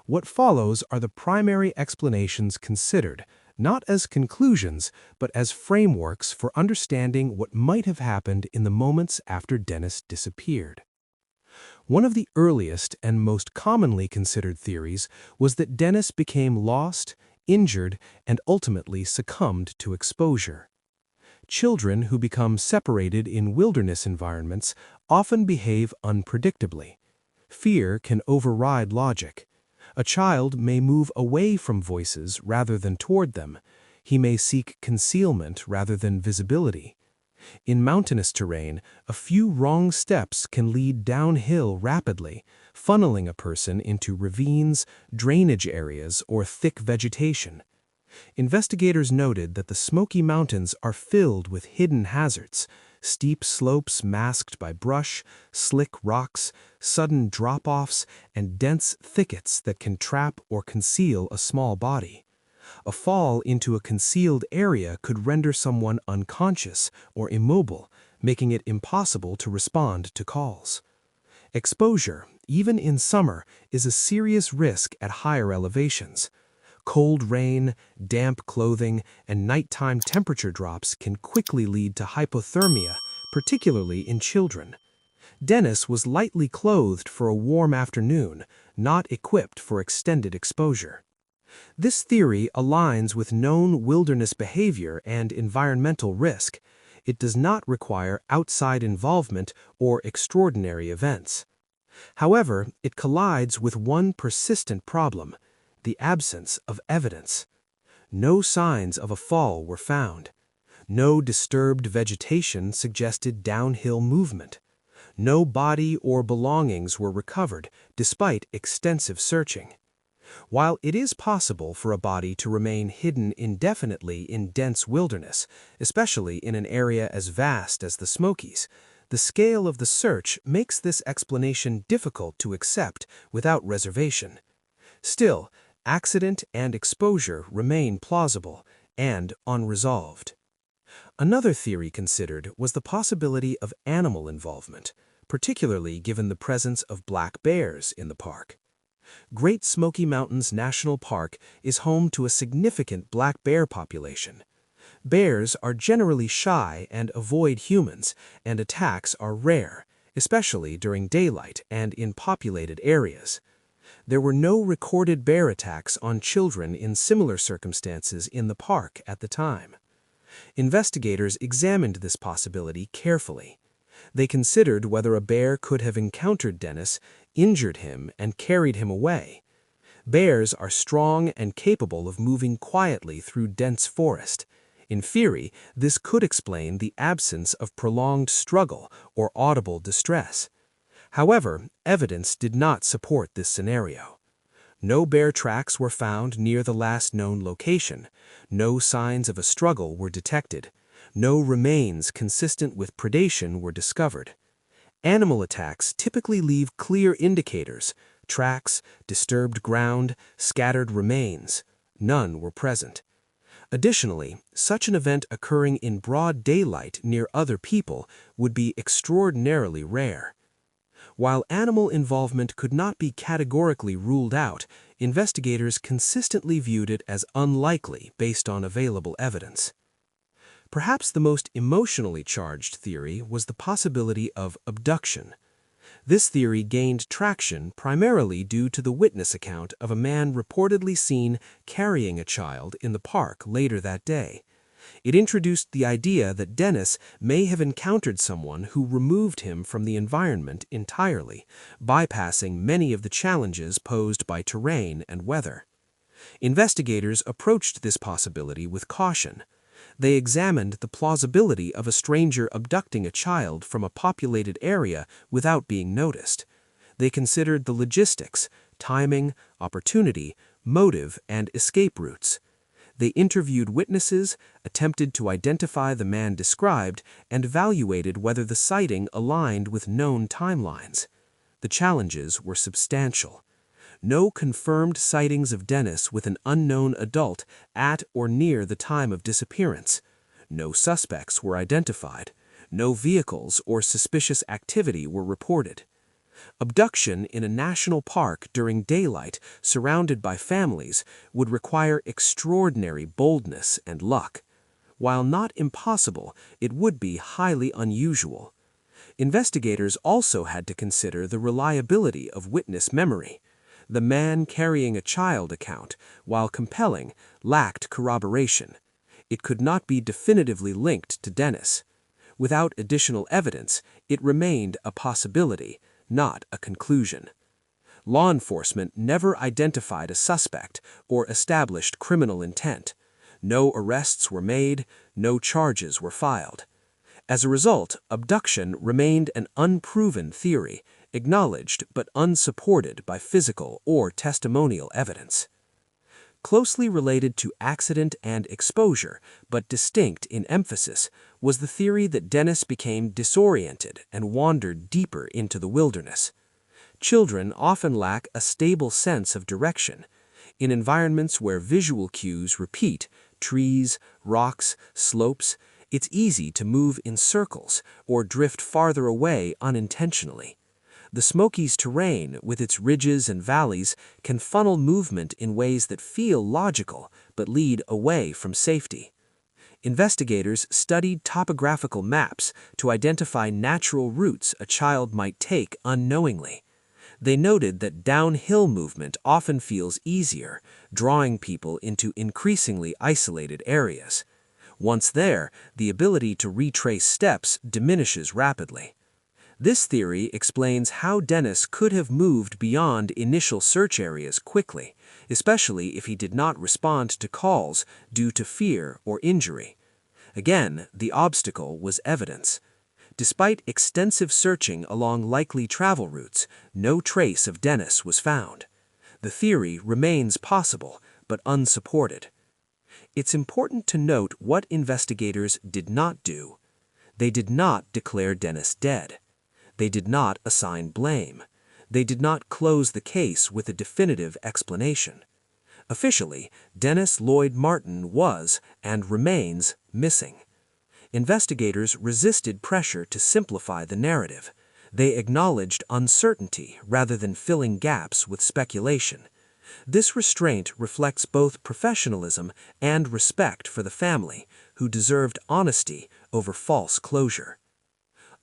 What follows are the primary explanations considered, not as conclusions, but as frameworks for understanding what might have happened in the moments after Dennis disappeared. One of the earliest and most commonly considered theories was that Dennis became lost, injured, and ultimately succumbed to exposure. Children who become separated in wilderness environments often behave unpredictably. Fear can override logic. A child may move away from voices rather than toward them. He may seek concealment rather than visibility. In mountainous terrain, a few wrong steps can lead downhill rapidly, funneling a person into ravines, drainage areas, or thick vegetation. Investigators noted that the Smoky Mountains are filled with hidden hazards: steep slopes masked by brush, slick rocks, sudden drop-offs, and dense thickets that can trap or conceal a small body. A fall into a concealed area could render someone unconscious or immobile, making it impossible to respond to calls. Exposure, even in summer, is a serious risk at higher elevations. Cold rain, damp clothing, and nighttime temperature drops can quickly lead to hypothermia, particularly in children. Dennis was lightly clothed for a warm afternoon, not equipped for extended exposure. This theory aligns with known wilderness behavior and environmental risk. It does not require outside involvement or extraordinary events. However, it collides with one persistent problem: the absence of evidence. No signs of a fall were found. No disturbed vegetation suggested downhill movement. No body or belongings were recovered, despite extensive searching. While it is possible for a body to remain hidden indefinitely in dense wilderness, especially in an area as vast as the Smokies, the scale of the search makes this explanation difficult to accept without reservation. Still, accident and exposure remain plausible and unresolved. Another theory considered was the possibility of animal involvement, particularly given the presence of black bears in the park. Great Smoky Mountains National Park is home to a significant black bear population. Bears are generally shy and avoid humans, and attacks are rare, especially during daylight and in populated areas. There were no recorded bear attacks on children in similar circumstances in the park at the time. Investigators examined this possibility carefully. They considered whether a bear could have encountered Dennis, injured him, and carried him away. Bears are strong and capable of moving quietly through dense forest. In theory, this could explain the absence of prolonged struggle or audible distress. However, evidence did not support this scenario. No bear tracks were found near the last known location. No signs of a struggle were detected. No remains consistent with predation were discovered. Animal attacks typically leave clear indicators: tracks, disturbed ground, scattered remains. None were present. Additionally, such an event occurring in broad daylight near other people would be extraordinarily rare. While animal involvement could not be categorically ruled out, investigators consistently viewed it as unlikely based on available evidence. Perhaps the most emotionally charged theory was the possibility of abduction. This theory gained traction primarily due to the witness account of a man reportedly seen carrying a child in the park later that day. It introduced the idea that Dennis may have encountered someone who removed him from the environment entirely, bypassing many of the challenges posed by terrain and weather. Investigators approached this possibility with caution. They examined the plausibility of a stranger abducting a child from a populated area without being noticed. They considered the logistics, timing, opportunity, motive, and escape routes. They interviewed witnesses, attempted to identify the man described, and evaluated whether the sighting aligned with known timelines. The challenges were substantial. No confirmed sightings of Dennis with an unknown adult at or near the time of disappearance. No suspects were identified. No vehicles or suspicious activity were reported. Abduction in a national park during daylight, surrounded by families, would require extraordinary boldness and luck. While not impossible, it would be highly unusual. Investigators also had to consider the reliability of witness memory. The man carrying a child account, while compelling, lacked corroboration. It could not be definitively linked to Dennis. Without additional evidence, it remained a possibility, not a conclusion. Law enforcement never identified a suspect or established criminal intent. No arrests were made, no charges were filed. As a result, abduction remained an unproven theory, acknowledged but unsupported by physical or testimonial evidence. Closely related to accident and exposure, but distinct in emphasis, was the theory that Dennis became disoriented and wandered deeper into the wilderness. Children often lack a stable sense of direction. In environments where visual cues repeat, trees, rocks, slopes, it's easy to move in circles or drift farther away unintentionally. The Smoky's terrain, with its ridges and valleys, can funnel movement in ways that feel logical but lead away from safety. Investigators studied topographical maps to identify natural routes a child might take unknowingly. They noted that downhill movement often feels easier, drawing people into increasingly isolated areas. Once there, the ability to retrace steps diminishes rapidly. This theory explains how Dennis could have moved beyond initial search areas quickly, especially if he did not respond to calls due to fear or injury. Again, the obstacle was evidence. Despite extensive searching along likely travel routes, no trace of Dennis was found. The theory remains possible, but unsupported. It's important to note what investigators did not do. They did not declare Dennis dead. They did not assign blame. They did not close the case with a definitive explanation. Officially, Dennis Lloyd Martin was, and remains, missing. Investigators resisted pressure to simplify the narrative. They acknowledged uncertainty rather than filling gaps with speculation. This restraint reflects both professionalism and respect for the family, who deserved honesty over false closure.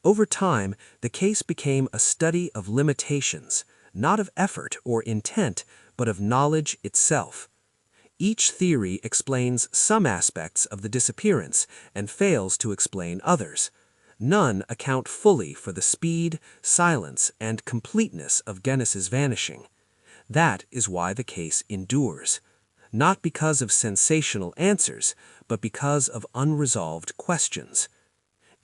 Over time, the case became a study of limitations, not of effort or intent, but of knowledge itself. Each theory explains some aspects of the disappearance and fails to explain others. None account fully for the speed, silence, and completeness of Dennis's vanishing. That is why the case endures. Not because of sensational answers, but because of unresolved questions.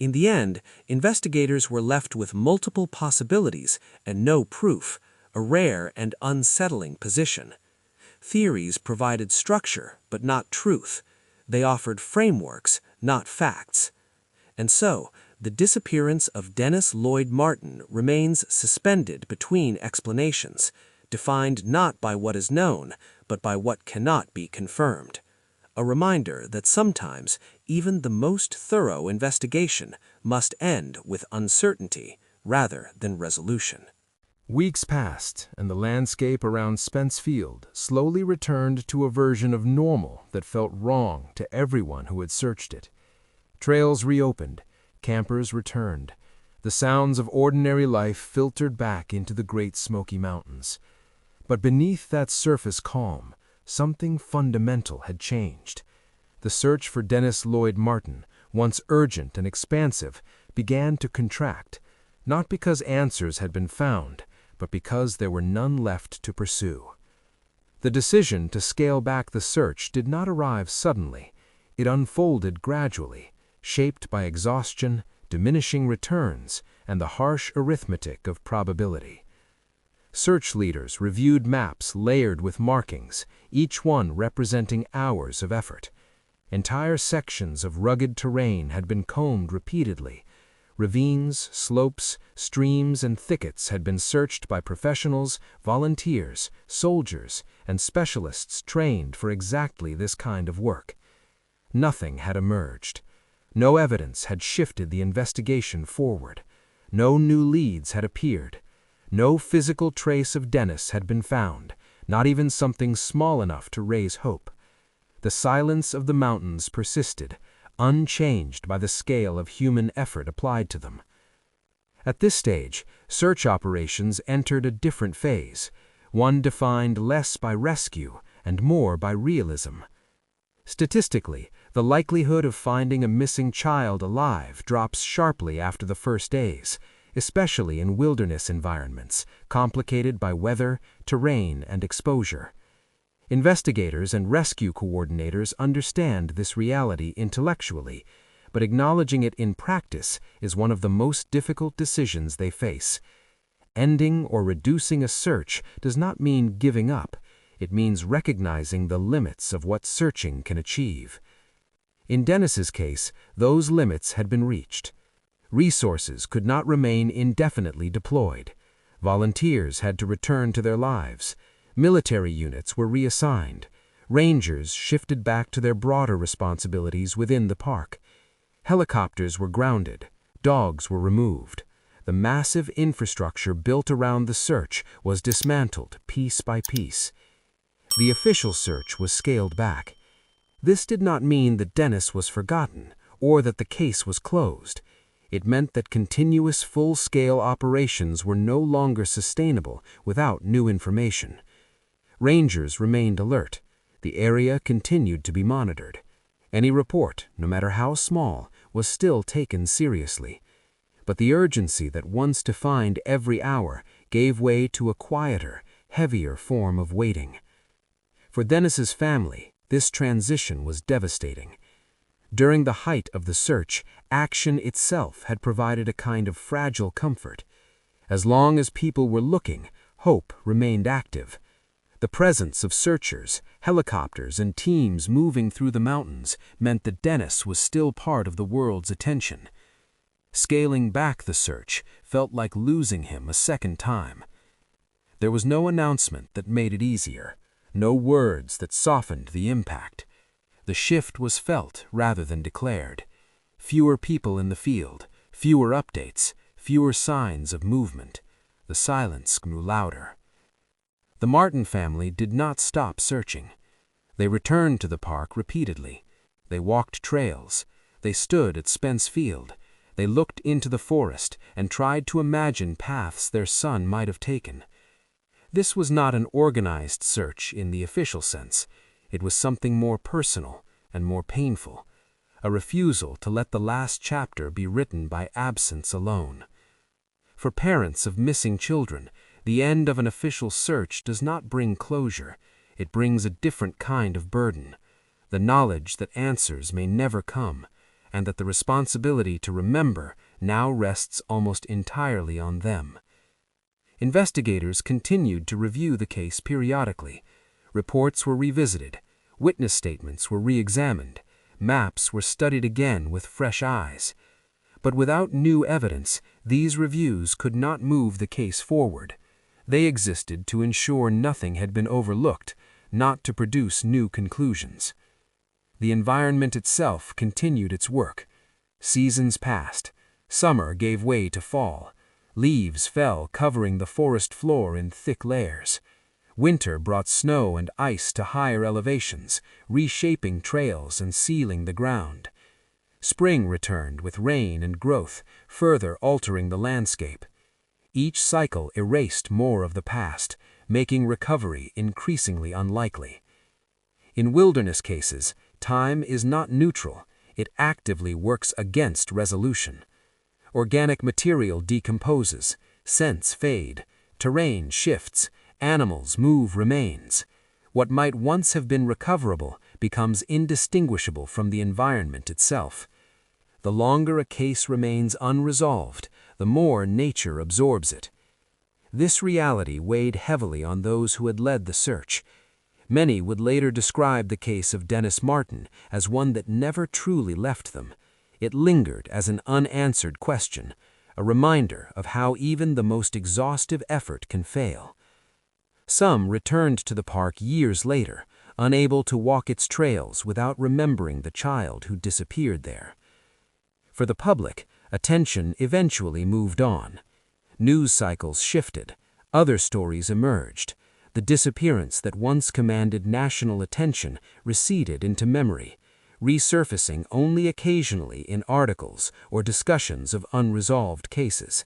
In the end, investigators were left with multiple possibilities and no proof, a rare and unsettling position. Theories provided structure, but not truth. They offered frameworks, not facts. And so, the disappearance of Dennis Lloyd Martin remains suspended between explanations, defined not by what is known, but by what cannot be confirmed. A reminder that sometimes even the most thorough investigation must end with uncertainty rather than resolution. Weeks passed, and the landscape around Spence Field slowly returned to a version of normal that felt wrong to everyone who had searched it. Trails reopened, campers returned. The sounds of ordinary life filtered back into the Great Smoky Mountains. But beneath that surface calm, something fundamental had changed. The search for Dennis Lloyd Martin, once urgent and expansive, began to contract, not because answers had been found, but because there were none left to pursue. The decision to scale back the search did not arrive suddenly. It unfolded gradually, shaped by exhaustion, diminishing returns, and the harsh arithmetic of probability. Search leaders reviewed maps layered with markings, each one representing hours of effort. Entire sections of rugged terrain had been combed repeatedly. Ravines, slopes, streams, and thickets had been searched by professionals, volunteers, soldiers, and specialists trained for exactly this kind of work. Nothing had emerged. No evidence had shifted the investigation forward. No new leads had appeared. No physical trace of Dennis had been found, not even something small enough to raise hope. The silence of the mountains persisted, unchanged by the scale of human effort applied to them. At this stage, search operations entered a different phase, one defined less by rescue and more by realism. Statistically, the likelihood of finding a missing child alive drops sharply after the first days, especially in wilderness environments, complicated by weather, terrain, and exposure. Investigators and rescue coordinators understand this reality intellectually, but acknowledging it in practice is one of the most difficult decisions they face. Ending or reducing a search does not mean giving up. It means recognizing the limits of what searching can achieve. In Dennis's case, those limits had been reached. Resources could not remain indefinitely deployed. Volunteers had to return to their lives. Military units were reassigned. Rangers shifted back to their broader responsibilities within the park. Helicopters were grounded. Dogs were removed. The massive infrastructure built around the search was dismantled piece by piece. The official search was scaled back. This did not mean that Dennis was forgotten or that the case was closed. It meant that continuous full-scale operations were no longer sustainable without new information. Rangers remained alert. The area continued to be monitored. Any report, no matter how small, was still taken seriously. But the urgency that once defined every hour gave way to a quieter, heavier form of waiting. For Dennis's family, this transition was devastating. During the height of the search, action itself had provided a kind of fragile comfort. As long as people were looking, hope remained active. The presence of searchers, helicopters, and teams moving through the mountains meant that Dennis was still part of the world's attention. Scaling back the search felt like losing him a second time. There was no announcement that made it easier, no words that softened the impact. The shift was felt rather than declared. Fewer people in the field, fewer updates, fewer signs of movement. The silence grew louder. The Martin family did not stop searching. They returned to the park repeatedly. They walked trails. They stood at Spence Field. They looked into the forest and tried to imagine paths their son might have taken. This was not an organized search in the official sense. It was something more personal and more painful, a refusal to let the last chapter be written by absence alone. For parents of missing children, the end of an official search does not bring closure. It brings a different kind of burden, the knowledge that answers may never come, and that the responsibility to remember now rests almost entirely on them. Investigators continued to review the case periodically. Reports were revisited, witness statements were re-examined, maps were studied again with fresh eyes. But without new evidence, these reviews could not move the case forward. They existed to ensure nothing had been overlooked, not to produce new conclusions. The environment itself continued its work. Seasons passed. Summer gave way to fall. Leaves fell, covering the forest floor in thick layers. Winter brought snow and ice to higher elevations, reshaping trails and sealing the ground. Spring returned with rain and growth, further altering the landscape. Each cycle erased more of the past, making recovery increasingly unlikely. In wilderness cases, time is not neutral. It actively works against resolution. Organic material decomposes, scents fade, terrain shifts, animals move remains. What might once have been recoverable becomes indistinguishable from the environment itself. The longer a case remains unresolved, the more nature absorbs it. This reality weighed heavily on those who had led the search. Many would later describe the case of Dennis Martin as one that never truly left them. It lingered as an unanswered question, a reminder of how even the most exhaustive effort can fail. Some returned to the park years later, unable to walk its trails without remembering the child who disappeared there. For the public, attention eventually moved on. News cycles shifted, other stories emerged. The disappearance that once commanded national attention receded into memory, resurfacing only occasionally in articles or discussions of unresolved cases.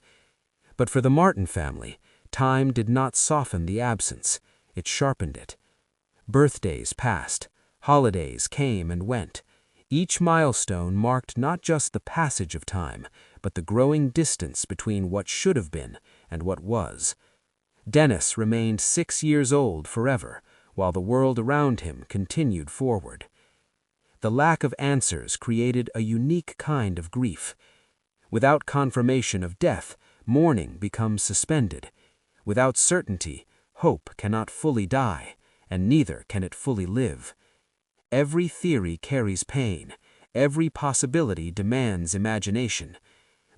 But for the Martin family, time did not soften the absence, it sharpened it. Birthdays passed, holidays came and went. Each milestone marked not just the passage of time, but the growing distance between what should have been and what was. Dennis remained 6 years old forever, while the world around him continued forward. The lack of answers created a unique kind of grief. Without confirmation of death, mourning becomes suspended. Without certainty, hope cannot fully die, and neither can it fully live. Every theory carries pain. Every possibility demands imagination.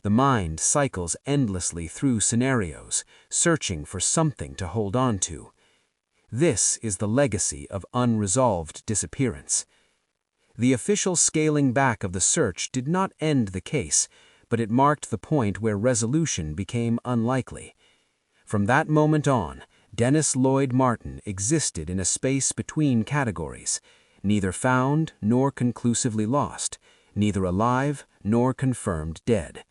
The mind cycles endlessly through scenarios, searching for something to hold on to. This is the legacy of unresolved disappearance. The official scaling back of the search did not end the case, but it marked the point where resolution became unlikely. From that moment on, Dennis Lloyd Martin existed in a space between categories, neither found nor conclusively lost, neither alive nor confirmed dead.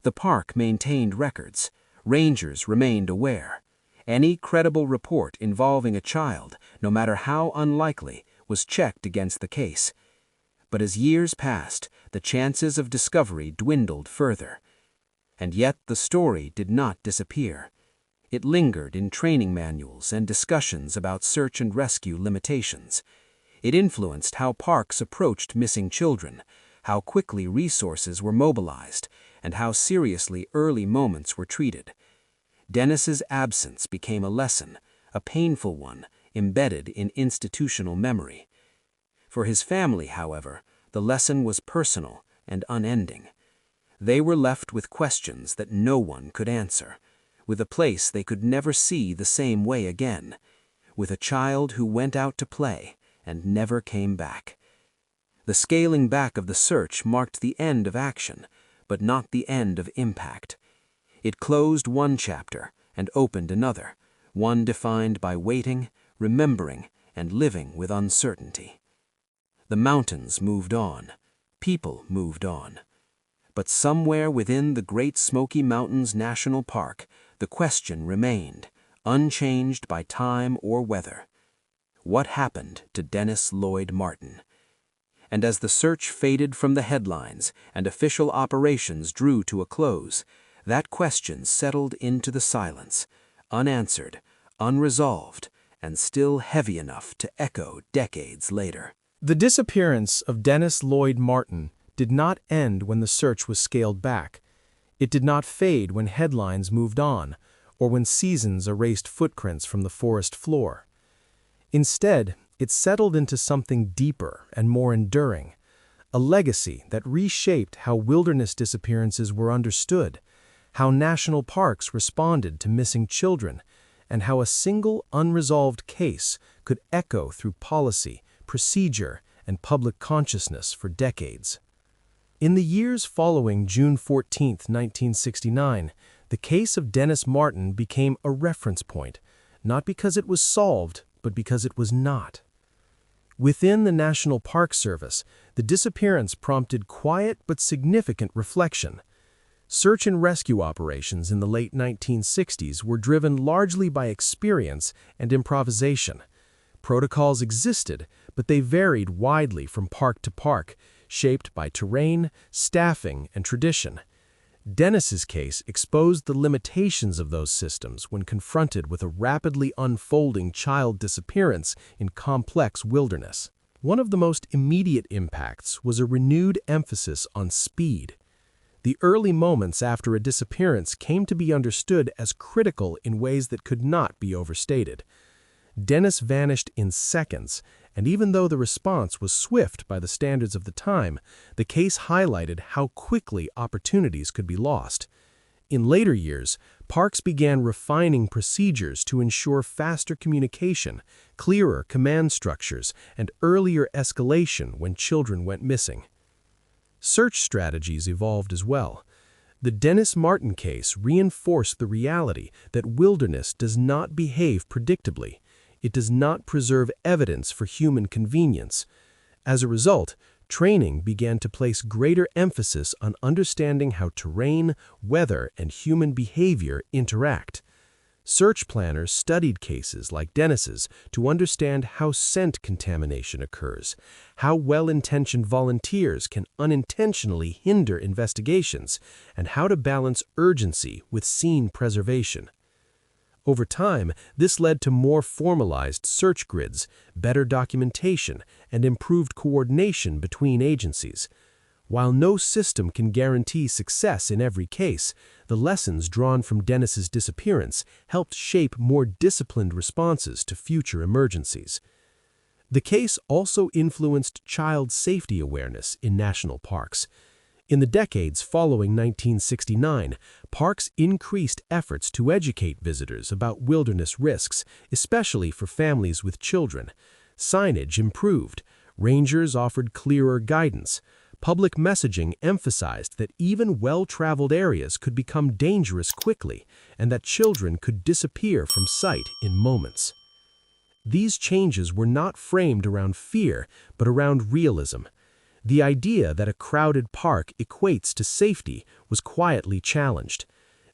The park maintained records. Rangers remained aware. Any credible report involving a child, no matter how unlikely, was checked against the case. But as years passed, the chances of discovery dwindled further. And yet the story did not disappear. It lingered in training manuals and discussions about search and rescue limitations. It influenced how parks approached missing children, how quickly resources were mobilized, and how seriously early moments were treated. Dennis's absence became a lesson, a painful one, embedded in institutional memory. For his family, however, the lesson was personal and unending. They were left with questions that no one could answer, with a place they could never see the same way again, with a child who went out to play and never came back. The scaling back of the search marked the end of action, but not the end of impact. It closed one chapter and opened another, one defined by waiting, remembering, and living with uncertainty. The mountains moved on. People moved on. But somewhere within the Great Smoky Mountains National Park, the question remained, unchanged by time or weather. What happened to Dennis Lloyd Martin? And as the search faded from the headlines and official operations drew to a close, that question settled into the silence, unanswered, unresolved, and still heavy enough to echo decades later. The disappearance of Dennis Lloyd Martin did not end when the search was scaled back. It did not fade when headlines moved on, or when seasons erased footprints from the forest floor. Instead, it settled into something deeper and more enduring, a legacy that reshaped how wilderness disappearances were understood, how national parks responded to missing children, and how a single unresolved case could echo through policy, procedure, and public consciousness for decades. In the years following June 14, 1969, The case of Dennis Martin became a reference point, not because it was solved, but because it was not. Within the National Park Service, the disappearance prompted quiet but significant reflection. Search and rescue operations in the late 1960s were driven largely by experience and improvisation. Protocols existed, but they varied widely from park to park, shaped by terrain, staffing, and tradition. Dennis's case exposed the limitations of those systems when confronted with a rapidly unfolding child disappearance in complex wilderness. One of the most immediate impacts was a renewed emphasis on speed. The early moments after a disappearance came to be understood as critical in ways that could not be overstated. Dennis vanished in seconds, and even though the response was swift by the standards of the time, the case highlighted how quickly opportunities could be lost. In later years, parks began refining procedures to ensure faster communication, clearer command structures, and earlier escalation when children went missing. Search strategies evolved as well. The Dennis Martin case reinforced the reality that wilderness does not behave predictably. It does not preserve evidence for human convenience. As a result, training began to place greater emphasis on understanding how terrain, weather, and human behavior interact. Search planners studied cases like Dennis's to understand how scent contamination occurs, how well-intentioned volunteers can unintentionally hinder investigations, and how to balance urgency with scene preservation. Over time, this led to more formalized search grids, better documentation, and improved coordination between agencies. While no system can guarantee success in every case, the lessons drawn from Dennis's disappearance helped shape more disciplined responses to future emergencies. The case also influenced child safety awareness in national parks. In the decades following 1969, parks increased efforts to educate visitors about wilderness risks, especially for families with children. Signage improved. Rangers offered clearer guidance. Public messaging emphasized that even well-traveled areas could become dangerous quickly, and that children could disappear from sight in moments. These changes were not framed around fear, but around realism. The idea that a crowded park equates to safety was quietly challenged.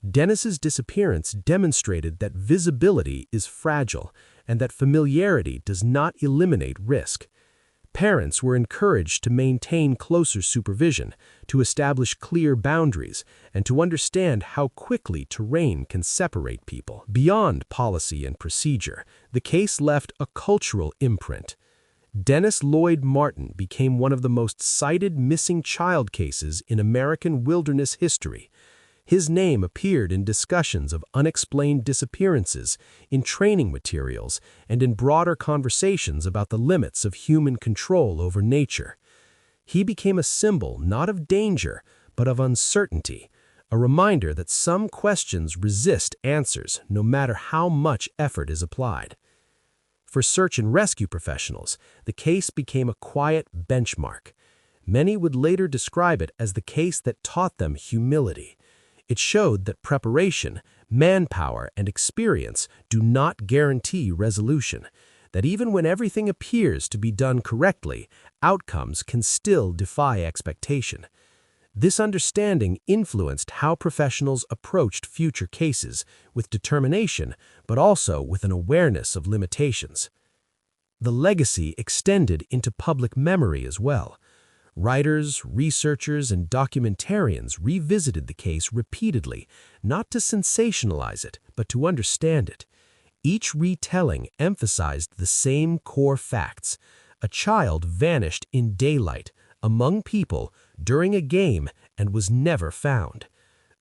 Dennis's disappearance demonstrated that visibility is fragile, and that familiarity does not eliminate risk. Parents were encouraged to maintain closer supervision, to establish clear boundaries, and to understand how quickly terrain can separate people. Beyond policy and procedure, the case left a cultural imprint. Dennis Lloyd Martin became one of the most cited missing child cases in American wilderness history. His name appeared in discussions of unexplained disappearances, in training materials, and in broader conversations about the limits of human control over nature. He became a symbol not of danger, but of uncertainty, a reminder that some questions resist answers no matter how much effort is applied. For search and rescue professionals, the case became a quiet benchmark. Many would later describe it as the case that taught them humility. It showed that preparation, manpower, and experience do not guarantee resolution, that even when everything appears to be done correctly, outcomes can still defy expectation. This understanding influenced how professionals approached future cases, with determination, but also with an awareness of limitations. The legacy extended into public memory as well. Writers, researchers, and documentarians revisited the case repeatedly, not to sensationalize it, but to understand it. Each retelling emphasized the same core facts. A child vanished in daylight, among people, during a game, and was never found.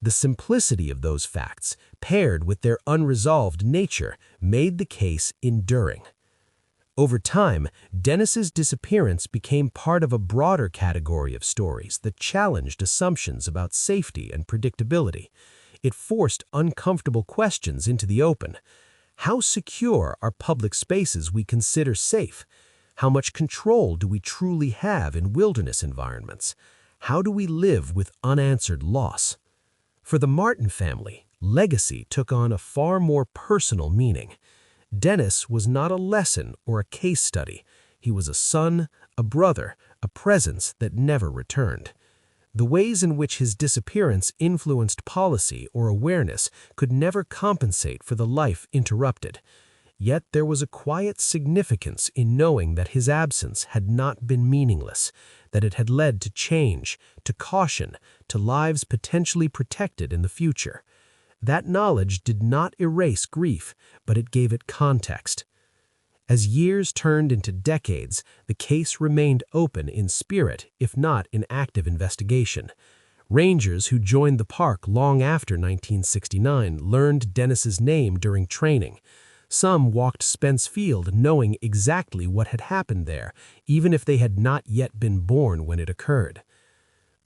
The simplicity of those facts, paired with their unresolved nature, made the case enduring. Over time, Dennis's disappearance became part of a broader category of stories that challenged assumptions about safety and predictability. It forced uncomfortable questions into the open. How secure are public spaces we consider safe? How much control do we truly have in wilderness environments? How do we live with unanswered loss? For the Martin family, Legacy took on a far more personal meaning. Dennis was not a lesson or a case study. He was a son, a brother, a presence that never returned. The ways in which his disappearance influenced policy or awareness could never compensate for the life interrupted. Yet there was a quiet significance in knowing that his absence had not been meaningless, that it had led to change, to caution, to lives potentially protected in the future. That knowledge did not erase grief, but it gave it context. As years turned into decades, the case remained open in spirit, if not in active investigation. Rangers who joined the park long after 1969 learned Dennis's name during training. Some walked Spence Field knowing exactly what had happened there, even if they had not yet been born when it occurred.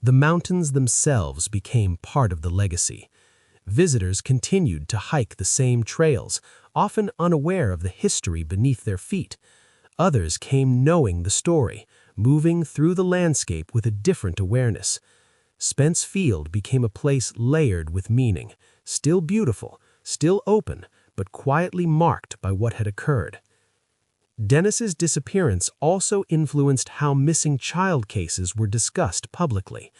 The mountains themselves became part of the legacy. Visitors continued to hike the same trails, often unaware of the history beneath their feet. Others came knowing the story, moving through the landscape with a different awareness. Spence Field became a place layered with meaning, still beautiful, still open, but quietly marked by what had occurred. Dennis's disappearance also influenced how missing child cases were discussed publicly.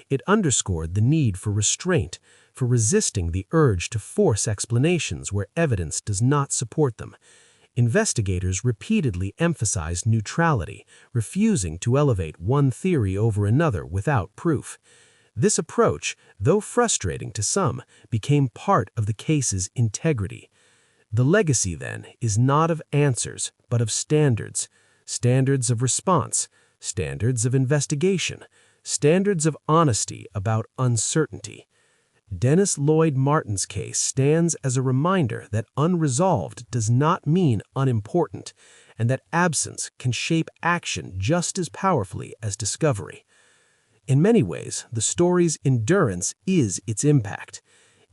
It underscored the need for restraint, for resisting the urge to force explanations where evidence does not support them. Investigators repeatedly emphasized neutrality, refusing to elevate one theory over another without proof. This approach, though frustrating to some, became part of the case's integrity. The legacy, then, is not of answers, but of standards. Standards of response, standards of investigation, standards of honesty about uncertainty. Dennis Lloyd Martin's case stands as a reminder that unresolved does not mean unimportant, and that absence can shape action just as powerfully as discovery. In many ways, the story's endurance is its impact.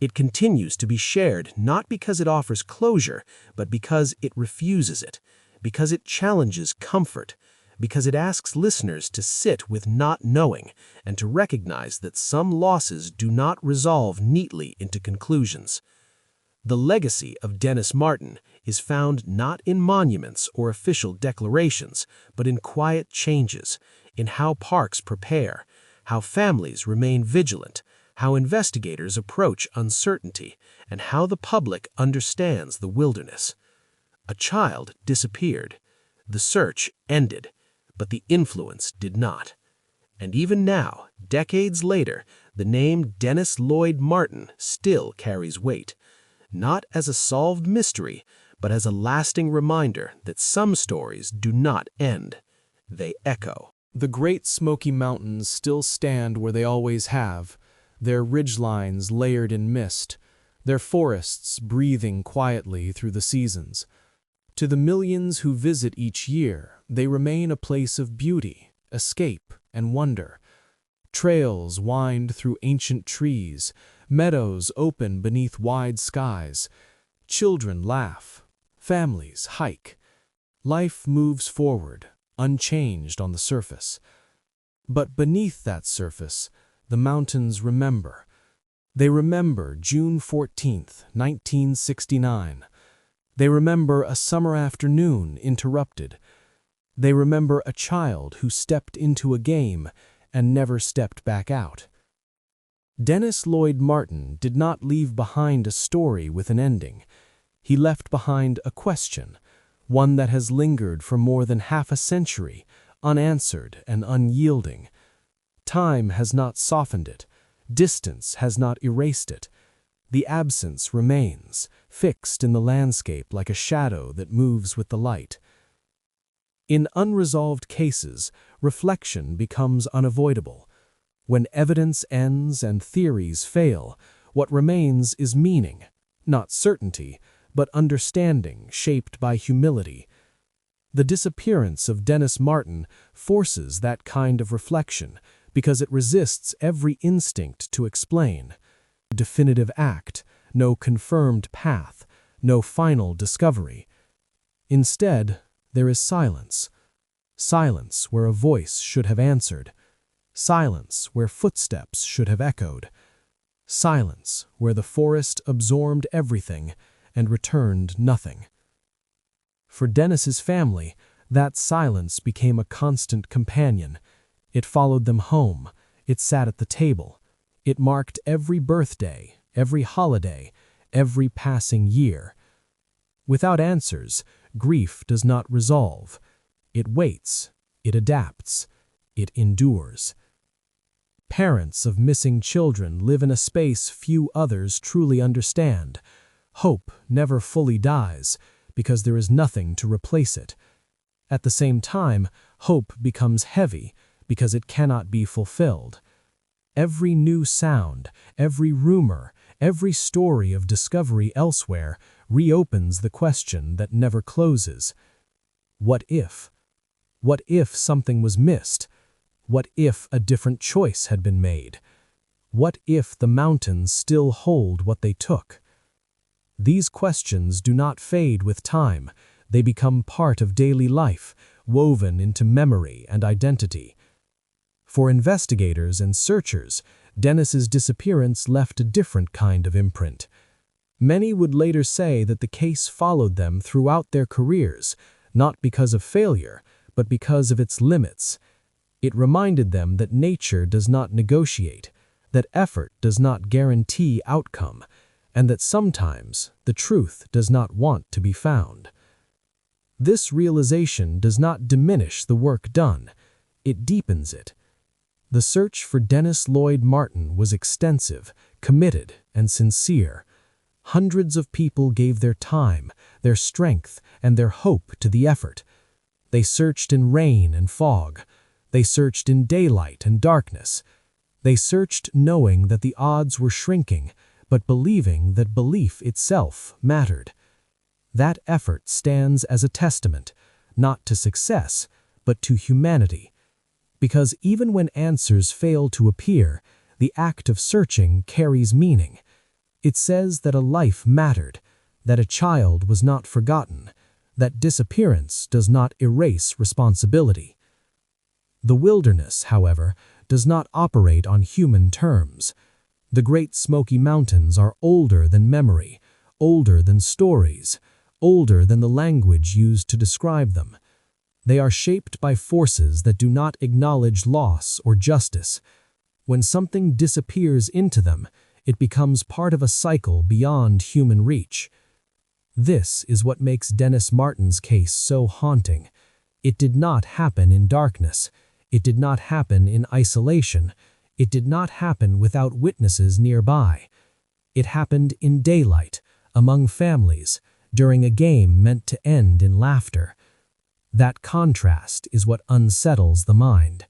It continues to be shared not because it offers closure, but because it refuses it, because it challenges comfort, because it asks listeners to sit with not knowing and to recognize that some losses do not resolve neatly into conclusions. The legacy of Dennis Martin is found not in monuments or official declarations, but in quiet changes, in how parks prepare, how families remain vigilant, how investigators approach uncertainty, and how the public understands the wilderness. A child disappeared. The search ended, but the influence did not. And even now, decades later, the name Dennis Lloyd Martin still carries weight, not as a solved mystery, but as a lasting reminder that some stories do not end. They echo. The Great Smoky Mountains still stand where they always have, their ridgelines layered in mist, their forests breathing quietly through the seasons. To the millions who visit each year, they remain a place of beauty, escape, and wonder. Trails wind through ancient trees, meadows open beneath wide skies. Children laugh, families hike. Life moves forward, unchanged on the surface. But beneath that surface, the mountains remember. They remember June 14th, 1969. They remember a summer afternoon interrupted. They remember a child who stepped into a game and never stepped back out. Dennis Lloyd Martin did not leave behind a story with an ending. He left behind a question, one that has lingered for more than half a century, unanswered and unyielding. Time has not softened it. Distance has not erased it. The absence remains, fixed in the landscape like a shadow that moves with the light. In unresolved cases, reflection becomes unavoidable. When evidence ends and theories fail, what remains is meaning, not certainty, but understanding shaped by humility. The disappearance of Dennis Martin forces that kind of reflection because it resists every instinct to explain. No definitive act, no confirmed path, no final discovery. Instead, there is silence. Silence where a voice should have answered. Silence where footsteps should have echoed. Silence, where the forest absorbed everything and returned nothing. For Dennis's family, that silence became a constant companion. It followed them home. It sat at the table. It marked every birthday, every holiday, every passing year. Without answers, grief does not resolve. It waits, it adapts, it endures. Parents of missing children live in a space few others truly understand. Hope never fully dies because there is nothing to replace it. At the same time, hope becomes heavy because it cannot be fulfilled. Every new sound, every rumor, every story of discovery elsewhere reopens the question that never closes. What if? What if something was missed? What if a different choice had been made? What if the mountains still hold what they took? These questions do not fade with time. They become part of daily life, woven into memory and identity. For investigators and searchers, Dennis's disappearance left a different kind of imprint. Many would later say that the case followed them throughout their careers, not because of failure, but because of its limits. It reminded them that nature does not negotiate, that effort does not guarantee outcome, and that sometimes the truth does not want to be found. This realization does not diminish the work done, it deepens it. The search for Dennis Lloyd Martin was extensive, committed, and sincere. Hundreds of people gave their time, their strength, and their hope to the effort. They searched in rain and fog. They searched in daylight and darkness. They searched knowing that the odds were shrinking, but believing that belief itself mattered. That effort stands as a testament, not to success, but to humanity. Because even when answers fail to appear, the act of searching carries meaning. It says that a life mattered, that a child was not forgotten, that disappearance does not erase responsibility. The wilderness, however, does not operate on human terms. The Great Smoky Mountains are older than memory, older than stories, older than the language used to describe them. They are shaped by forces that do not acknowledge loss or justice. When something disappears into them, it becomes part of a cycle beyond human reach. This is what makes Dennis Martin's case so haunting. It did not happen in darkness. It did not happen in isolation. It did not happen without witnesses nearby. It happened in daylight, among families, during a game meant to end in laughter. That contrast is what unsettles the mind.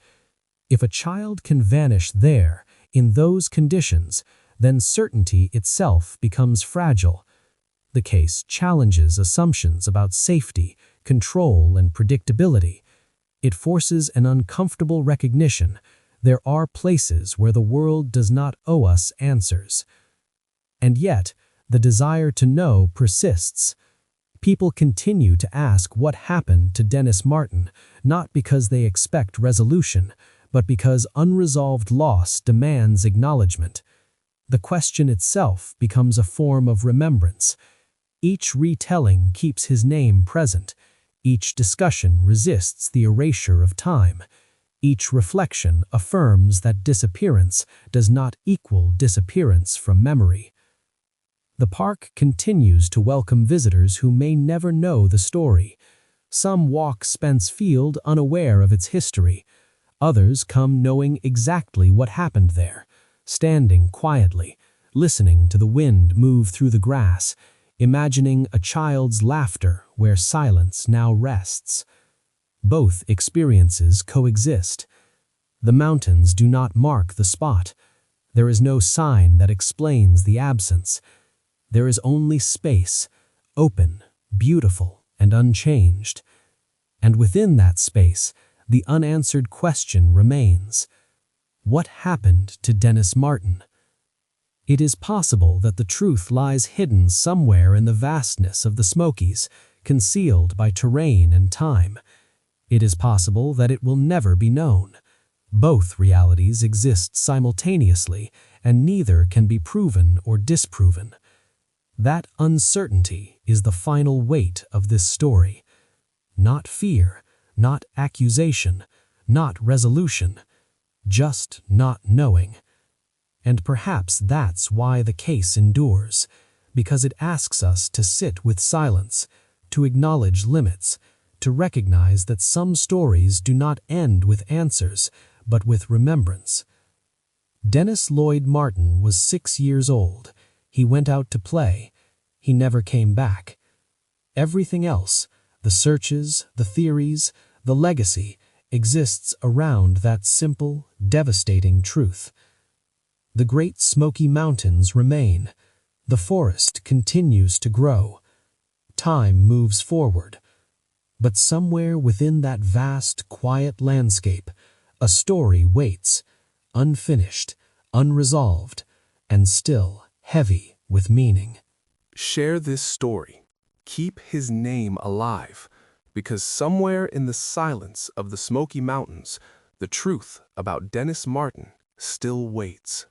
If a child can vanish there, in those conditions, then certainty itself becomes fragile. The case challenges assumptions about safety, control, and predictability. It forces an uncomfortable recognition. There are places where the world does not owe us answers. And yet, the desire to know persists. People continue to ask what happened to Dennis Martin, not because they expect resolution, but because unresolved loss demands acknowledgement. The question itself becomes a form of remembrance. Each retelling keeps his name present. Each discussion resists the erasure of time. Each reflection affirms that disappearance does not equal disappearance from memory. The park continues to welcome visitors who may never know the story. Some walk Spence Field unaware of its history. Others come knowing exactly what happened there, standing quietly, listening to the wind move through the grass, imagining a child's laughter where silence now rests. Both experiences coexist. The mountains do not mark the spot. There is no sign that explains the absence. There is only space, open, beautiful, and unchanged. And within that space, the unanswered question remains: what happened to Dennis Martin? It is possible that the truth lies hidden somewhere in the vastness of the Smokies, concealed by terrain and time. It is possible that it will never be known. Both realities exist simultaneously, and neither can be proven or disproven. That uncertainty is the final weight of this story. Not fear, not accusation, not resolution, just not knowing. And perhaps that's why the case endures, because it asks us to sit with silence, to acknowledge limits, to recognize that some stories do not end with answers, but with remembrance. Dennis Lloyd Martin was 6 years old. He went out to play. He never came back. Everything else, the searches, the theories, the legacy, exists around that simple, devastating truth. The Great Smoky Mountains remain. The forest continues to grow. Time moves forward. But somewhere within that vast, quiet landscape, a story waits, unfinished, unresolved, and still heavy with meaning. Share this story. Keep his name alive, because somewhere in the silence of the Smoky Mountains, the truth about Dennis Martin still waits.